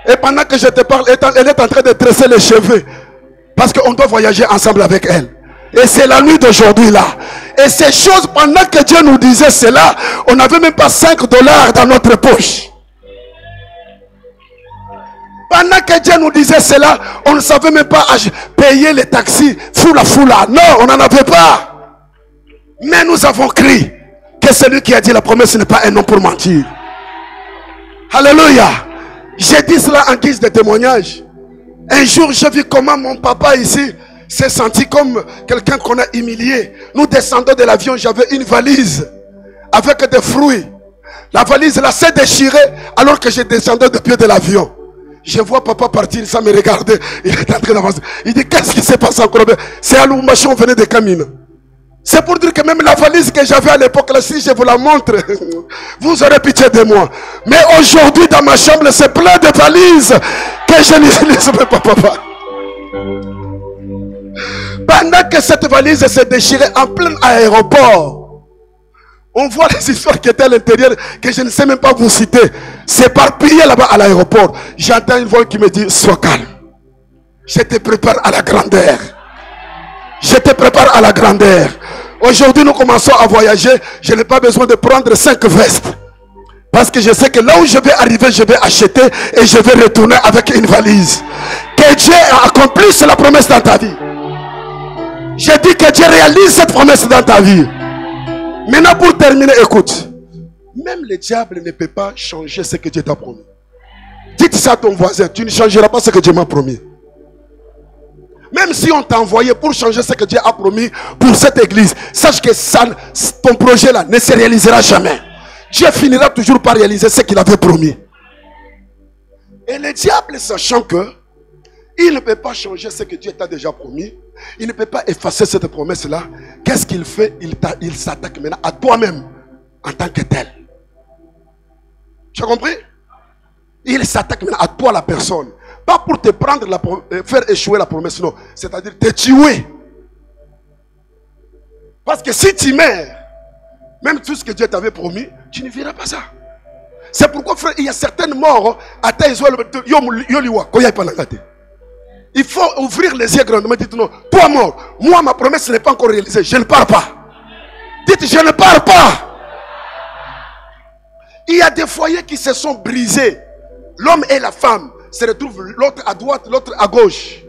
Et pendant que je te parle, elle est en train de tresser les cheveux. Parce qu'on doit voyager ensemble avec elle. Et c'est la nuit d'aujourd'hui là. Et ces choses, pendant que Dieu nous disait cela, on n'avait même pas 5 $ dans notre poche. Pendant que Dieu nous disait cela, on ne savait même pas payer les taxis. Foula. Non, on n'en avait pas. Mais nous avons crié que celui qui a dit la promesse n'est pas un homme pour mentir. Alléluia. J'ai dit cela en guise de témoignage. Un jour, j'ai vu comment mon papa ici s'est senti comme quelqu'un qu'on a humilié. Nous descendons de l'avion, j'avais une valise avec des fruits. La valise là s'est déchirée alors que je descendais depuis de l'avion. Je vois papa partir sans me regarder. Il est en train d'avancer. Il dit, qu'est-ce qui s'est passé encore? C'est à Lubumbashi, on venait de Kamina. C'est pour dire que même la valise que j'avais à l'époque, là, si je vous la montre, vous aurez pitié de moi. Mais aujourd'hui, dans ma chambre, c'est plein de valises que je n'utilise pas, papa. Pendant que cette valise s'est déchirée en plein aéroport, on voit les histoires qui étaient à l'intérieur que je ne sais même pas vous citer. C'est éparpillé là-bas à l'aéroport. J'entends une voix qui me dit, sois calme. Je te prépare à la grandeur. Je te prépare à la grandeur. Aujourd'hui, nous commençons à voyager. Je n'ai pas besoin de prendre 5 vestes. Parce que je sais que là où je vais arriver, je vais acheter et je vais retourner avec une valise. Que Dieu accomplisse la promesse dans ta vie. Je dis que Dieu réalise cette promesse dans ta vie. Maintenant, pour terminer, écoute. Même le diable ne peut pas changer ce que Dieu t'a promis. Dites ça à ton voisin. Tu ne changeras pas ce que Dieu m'a promis. Même si on t'a envoyé pour changer ce que Dieu a promis pour cette église, sache que ça, ton projet là ne se réalisera jamais. Dieu finira toujours par réaliser ce qu'il avait promis. Et le diable, sachant que il ne peut pas changer ce que Dieu t'a déjà promis, il ne peut pas effacer cette promesse là, qu'est-ce qu'il fait? Il s'attaque maintenant à toi-même en tant que tel. Tu as compris? Il s'attaque maintenant à toi, la personne. Pas pour te prendre, faire échouer la promesse, non. C'est-à-dire te tuer. Parce que si tu meurs, même tout ce que Dieu t'avait promis, tu ne verras pas ça. C'est pourquoi, frère, il y a certaines morts. Il faut ouvrir les yeux grandement. Dites non, toi mort, moi ma promesse n'est pas encore réalisée. Je ne pars pas. Dites, je ne pars pas. Il y a des foyers qui se sont brisés. L'homme et la femme se retrouvent l'autre à droite, l'autre à gauche.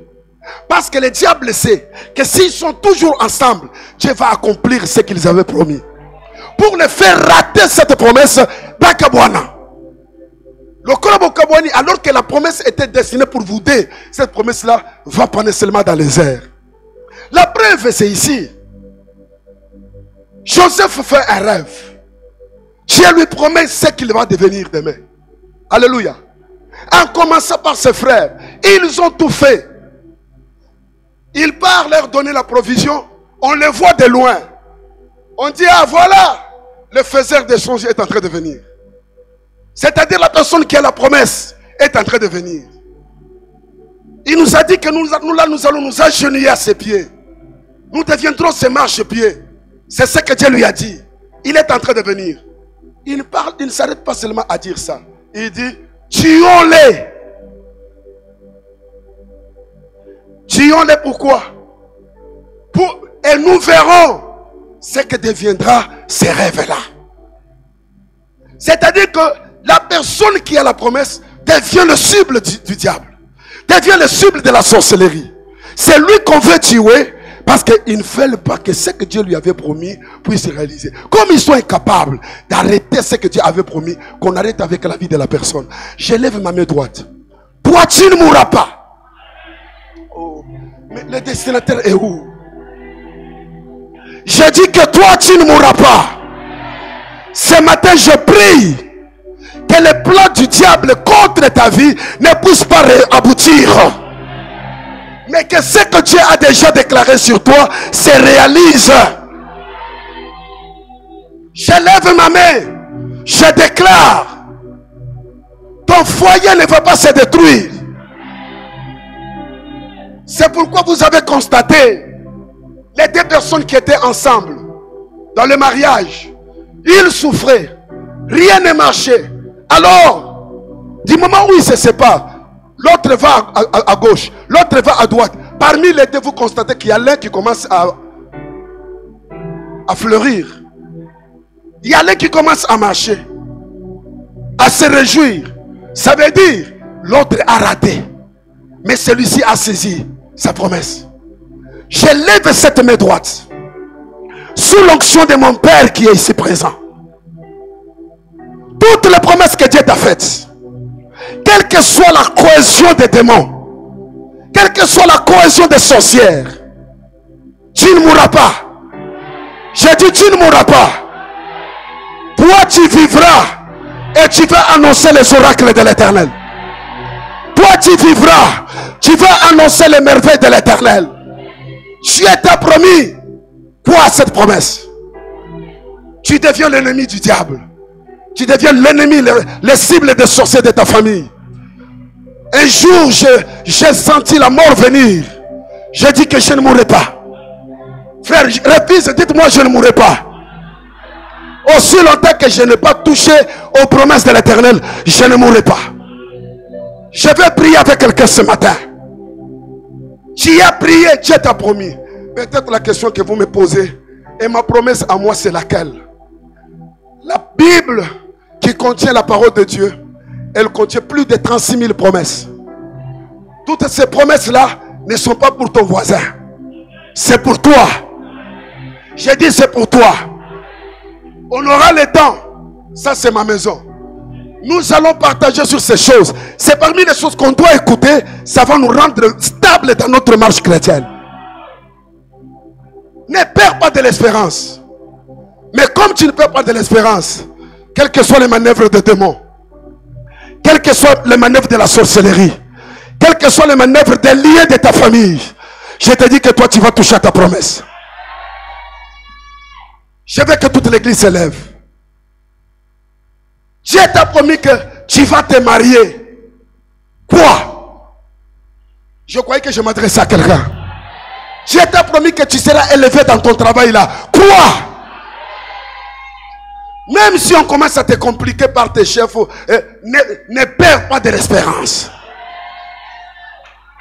Parce que le diable sait que s'ils sont toujours ensemble, Dieu va accomplir ce qu'ils avaient promis. Pour les faire rater cette promesse, Bakabwana. Le Korabokabwani, alors que la promesse était destinée pour vous deux, cette promesse-là va prendre seulement dans les airs. La preuve, c'est ici. Joseph fait un rêve. Dieu lui promet ce qu'il va devenir demain. Alléluia. En commençant par ses frères, ils ont tout fait. Il part leur donner la provision. On les voit de loin. On dit, ah voilà, le faiseur des choses est en train de venir. C'est-à-dire la personne qui a la promesse est en train de venir. Il nous a dit que nous allons nous agenouiller à ses pieds. Nous deviendrons ses marchepieds. C'est ce que Dieu lui a dit. Il est en train de venir. Il parle, il ne s'arrête pas seulement à dire ça. Il dit, tuons-les. Tuons-les pourquoi? Et nous verrons ce que deviendra ces rêves-là. C'est-à-dire que la personne qui a la promesse devient le cible du diable. Devient le cible de la sorcellerie. C'est lui qu'on veut tuer parce qu'il ne veut pas que ce que Dieu lui avait promis puisse se réaliser. Comme ils sont incapables d'arrêter ce que Dieu avait promis, qu'on arrête avec la vie de la personne. Je lève ma main droite. Toi, tu ne mourras pas. Oh, mais le destinataire est où? Je dis que toi, tu ne mourras pas. Ce matin, je prie que les plans du diable contre ta vie ne puissent pas aboutir. Mais que ce que Dieu a déjà déclaré sur toi se réalise. Je lève ma main. Je déclare. Ton foyer ne va pas se détruire. C'est pourquoi vous avez constaté les deux personnes qui étaient ensemble dans le mariage. Ils souffraient. Rien ne marchait. Alors, du moment où ils se séparent, l'autre va à gauche, l'autre va à droite. Parmi les deux, vous constatez qu'il y a l'un qui commence à fleurir. Il y a l'un qui commence à marcher, à se réjouir. Ça veut dire, l'autre a raté. Mais celui-ci a saisi sa promesse. Je lève cette main droite sous l'onction de mon Père qui est ici présent. Toutes les promesses que Dieu t'a faites, quelle que soit la cohésion des démons, quelle que soit la cohésion des sorcières, tu ne mourras pas. J'ai dit tu ne mourras pas. Toi tu vivras et tu vas annoncer les oracles de l'Éternel. Toi tu vivras, tu vas annoncer les merveilles de l'Éternel. Dieu t'a promis. Quoi cette promesse? Tu deviens l'ennemi du diable. Tu deviens l'ennemi, les cibles des sorciers de ta famille. Un jour, j'ai senti la mort venir. J'ai dit que je ne mourrai pas. Frère, répète, dites-moi je ne mourrai pas. Aussi longtemps que je n'ai pas touché aux promesses de l'Éternel, je ne mourrai pas. Je vais prier avec quelqu'un ce matin. Tu as prié, Dieu t'a promis. Peut-être la question que vous me posez, et ma promesse à moi c'est laquelle? La Bible qui contient la parole de Dieu, elle contient plus de 36 000 promesses. Toutes ces promesses-là ne sont pas pour ton voisin. C'est pour toi. J'ai dit c'est pour toi. On aura le temps. Ça c'est ma maison. Nous allons partager sur ces choses. C'est parmi les choses qu'on doit écouter. Ça va nous rendre stables dans notre marche chrétienne. Ne perds pas de l'espérance. Mais comme tu ne perds pas de l'espérance, quelles que soient les manœuvres des démons, quelles que soient les manœuvres de la sorcellerie, quelles que soient les manœuvres des liens de ta famille, je te dis que toi tu vas toucher à ta promesse. Je veux que toute l'église se lève. Dieu t'a promis que tu vas te marier. Quoi? Je croyais que je m'adressais à quelqu'un. Dieu t'a promis que tu seras élevé dans ton travail là. Quoi? Même si on commence à te compliquer par tes chefs, ne perds pas de l'espérance.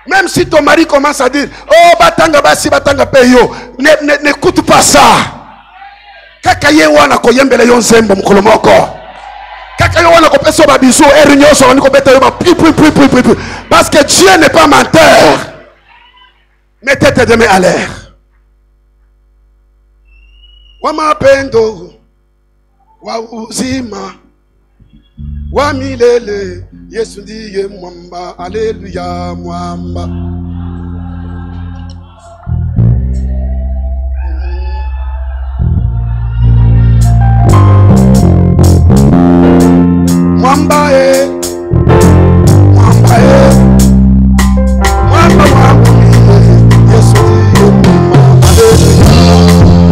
Même si ton mari commence à dire, oh batanga basi batanga peyo, n'écoute pas ça. Kakaye wana koyembele yonzembo mukolo moko. Kakaye wana kopeso babiso erinyo so ni kopeta yo ba parce que Dieu n'est pas menteur. Mettez tes mains à l'air. Wama pendo wa uzima wa milele Yesu ndiye mwamba. Alléluia mwamba. Mwamba mwamba mwamba mwamba Yesu ndiye mwamba. Alléluia mwamba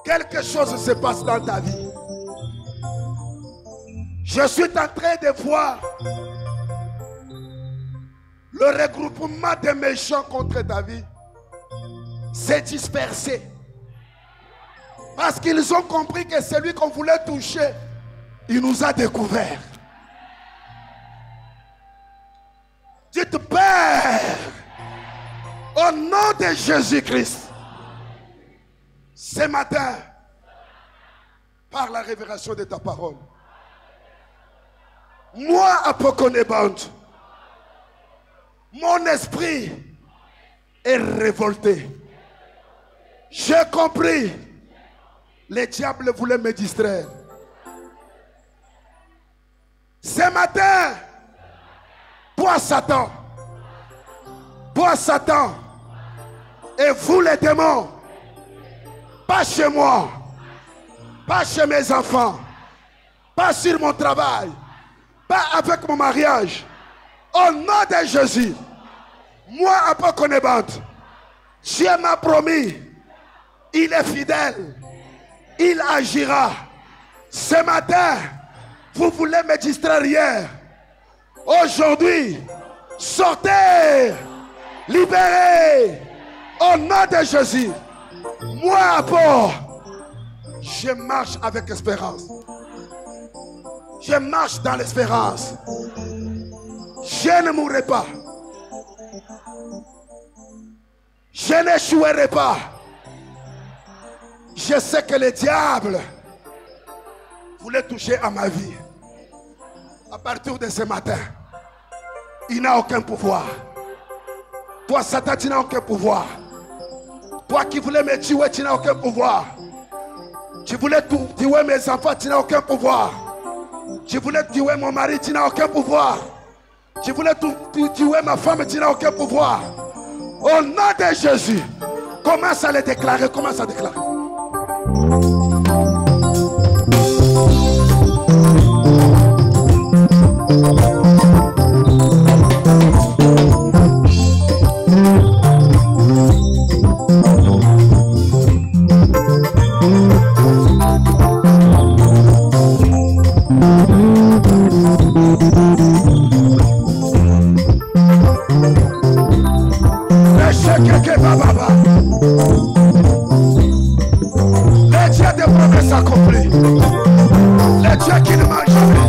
quelque chose se passe dans ta vie. Je suis en train de voir le regroupement des méchants contre ta vie s'est dispersé. Parce qu'ils ont compris que celui qu'on voulait toucher, il nous a découvert. Dites, Père, au nom de Jésus-Christ, ce matin, par la révélation de ta parole, moi, Apokoneband, mon esprit est révolté. J'ai compris. Le diable voulait me distraire. Ce matin, toi Satan, et vous les démons, pas chez moi, pas chez mes enfants, pas sur mon travail, pas avec mon mariage. Au nom de Jésus, moi, Apokoneband, Dieu m'a promis, il est fidèle, il agira. Ce matin, vous voulez me distraire hier. Aujourd'hui, sortez, libérez, au nom de Jésus. Moi, Apo, je marche avec espérance. Je marche dans l'espérance. Je ne mourrai pas. Je n'échouerai pas. Je sais que le diable voulait toucher à ma vie. À partir de ce matin, il n'a aucun pouvoir. Toi, Satan, tu n'as aucun pouvoir. Toi qui voulais me tuer, tu n'as aucun pouvoir. Tu voulais tuer mes enfants, tu n'as aucun pouvoir. Tu voulais tuer mon mari, tu n'as aucun pouvoir. Tu voulais tuer ma femme, tu n'as aucun pouvoir. Au nom de Jésus, commence à le déclarer, commence à déclarer. Les dieux des promesses accomplies, les dieux qui ne manquent jamais.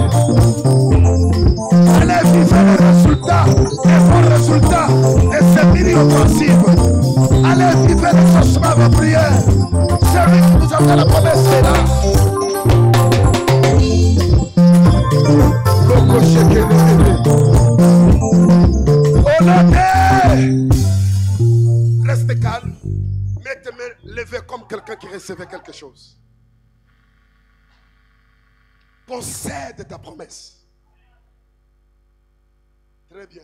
Allez vivre les résultats, les bons résultats de ces mini-offensives. Allez vivre les changements de prière. Celui qui nous a fait la promesse est là. Le cocher qui est restez calme. Mettez-moi levé comme quelqu'un qui recevait quelque chose. Possède ta promesse. Très bien.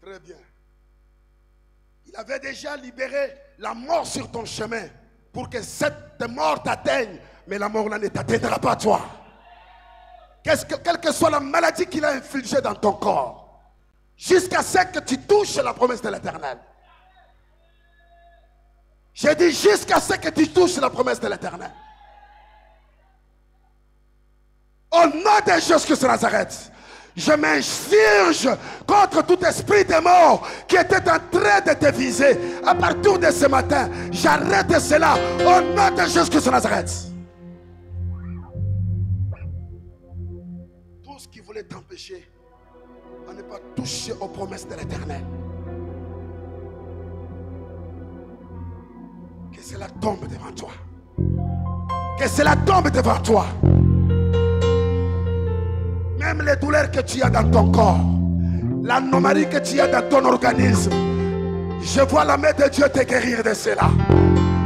Très bien. Il avait déjà libéré la mort sur ton chemin pour que cette mort t'atteigne, mais la mort là ne t'atteindra pas toi. Quelle que soit la maladie qu'il a infligée dans ton corps, jusqu'à ce que tu touches la promesse de l'Éternel. J'ai dit jusqu'à ce que tu touches la promesse de l'Éternel. Au nom de Jésus de Nazareth, je m'insurge contre tout esprit de mort qui était en train de te viser. À partir de ce matin, j'arrête cela au nom de Jésus de Nazareth. Tout ce qui voulait t'empêcher à ne pas toucher aux promesses de l'Éternel, que cela tombe devant toi. Que cela tombe devant toi. Même les douleurs que tu as dans ton corps, l'anomalie que tu as dans ton organisme, je vois la main de Dieu te guérir de cela.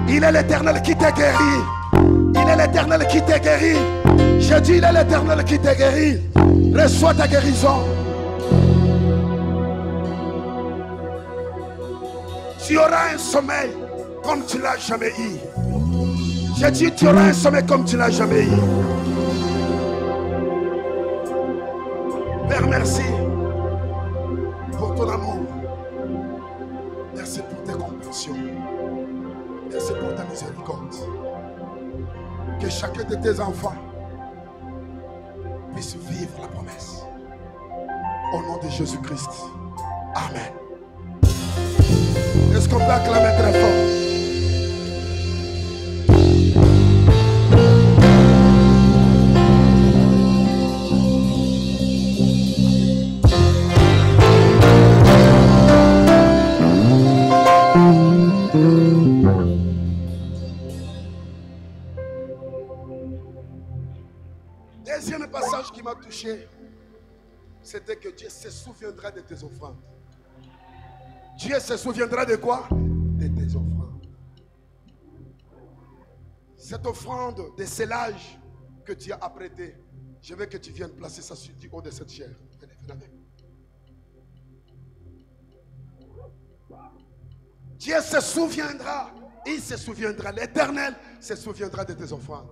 Il est l'Éternel qui te guérit. Il est l'Éternel qui te guérit. Je dis, il est l'Éternel qui te guérit. Reçois ta guérison. Tu auras un sommeil comme tu ne l'as jamais eu. Je dis, tu auras un sommeil comme tu ne l'as jamais eu. Père, merci pour ton amour. Merci pour tes compassions. intervention. Merci pour ta miséricorde. Que chacun de tes enfants puisse vivre la promesse. Au nom de Jésus-Christ. Amen. Est-ce qu'on peut acclamer très fort? Deuxième passage qui m'a touché, c'était que Dieu se souviendra de tes offrandes. Dieu se souviendra de quoi? De tes offrandes. Cette offrande de scellage que tu as apprêtée, je veux que tu viennes placer ça du haut de cette chair. Venez, venez avec. Dieu se souviendra, il se souviendra, l'Éternel se souviendra de tes offrandes.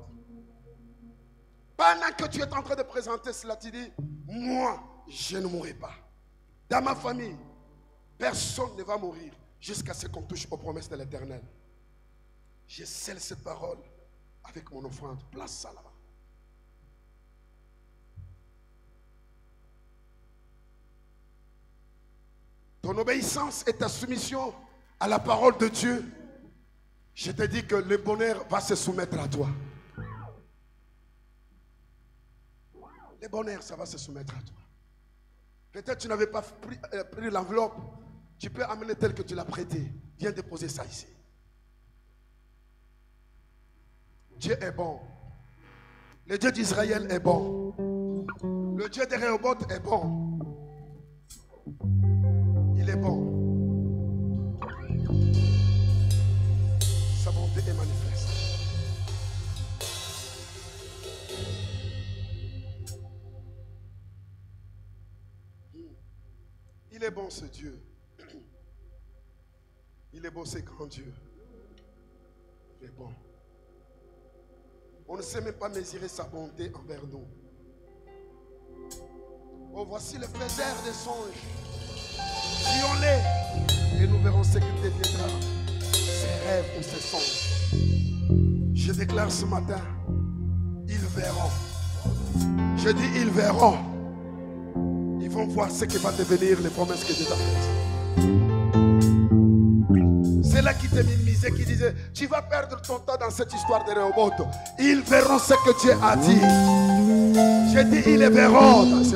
Pendant que tu es en train de présenter cela, tu dis, moi, je ne mourrai pas. Dans ma famille, personne ne va mourir jusqu'à ce qu'on touche aux promesses de l'Éternel. Je scelle cette parole avec mon offrande. Place ça là-bas. Ton obéissance et ta soumission à la parole de Dieu, je te dis que le bonheur va se soumettre à toi. Le bonheur, ça va se soumettre à toi. Peut-être tu n'avais pas pris l'enveloppe. Tu peux amener tel que tu l'as prêté. Viens déposer ça ici. Dieu est bon. Le Dieu d'Israël est bon. Le Dieu de Rehoboth est bon. Il est bon. Sa bonté est manifeste. Il est bon ce Dieu. Il est bon ce grand Dieu. Il est bon. On ne sait même pas mesurer sa bonté envers nous. Oh, voici le faiseur des songes. Prions-les et nous verrons ce qu'il deviendra. Ses rêves ou ses songes. Je déclare ce matin, ils verront. Je dis, ils verront. Ils vont voir ce qui va devenir les promesses que Dieu t'a faites. C'est là qui te minimisait, qui disait, tu vas perdre ton temps dans cette histoire de Rehoboth. Ils verront ce que Dieu a dit. J'ai dit, ils les verront dans cette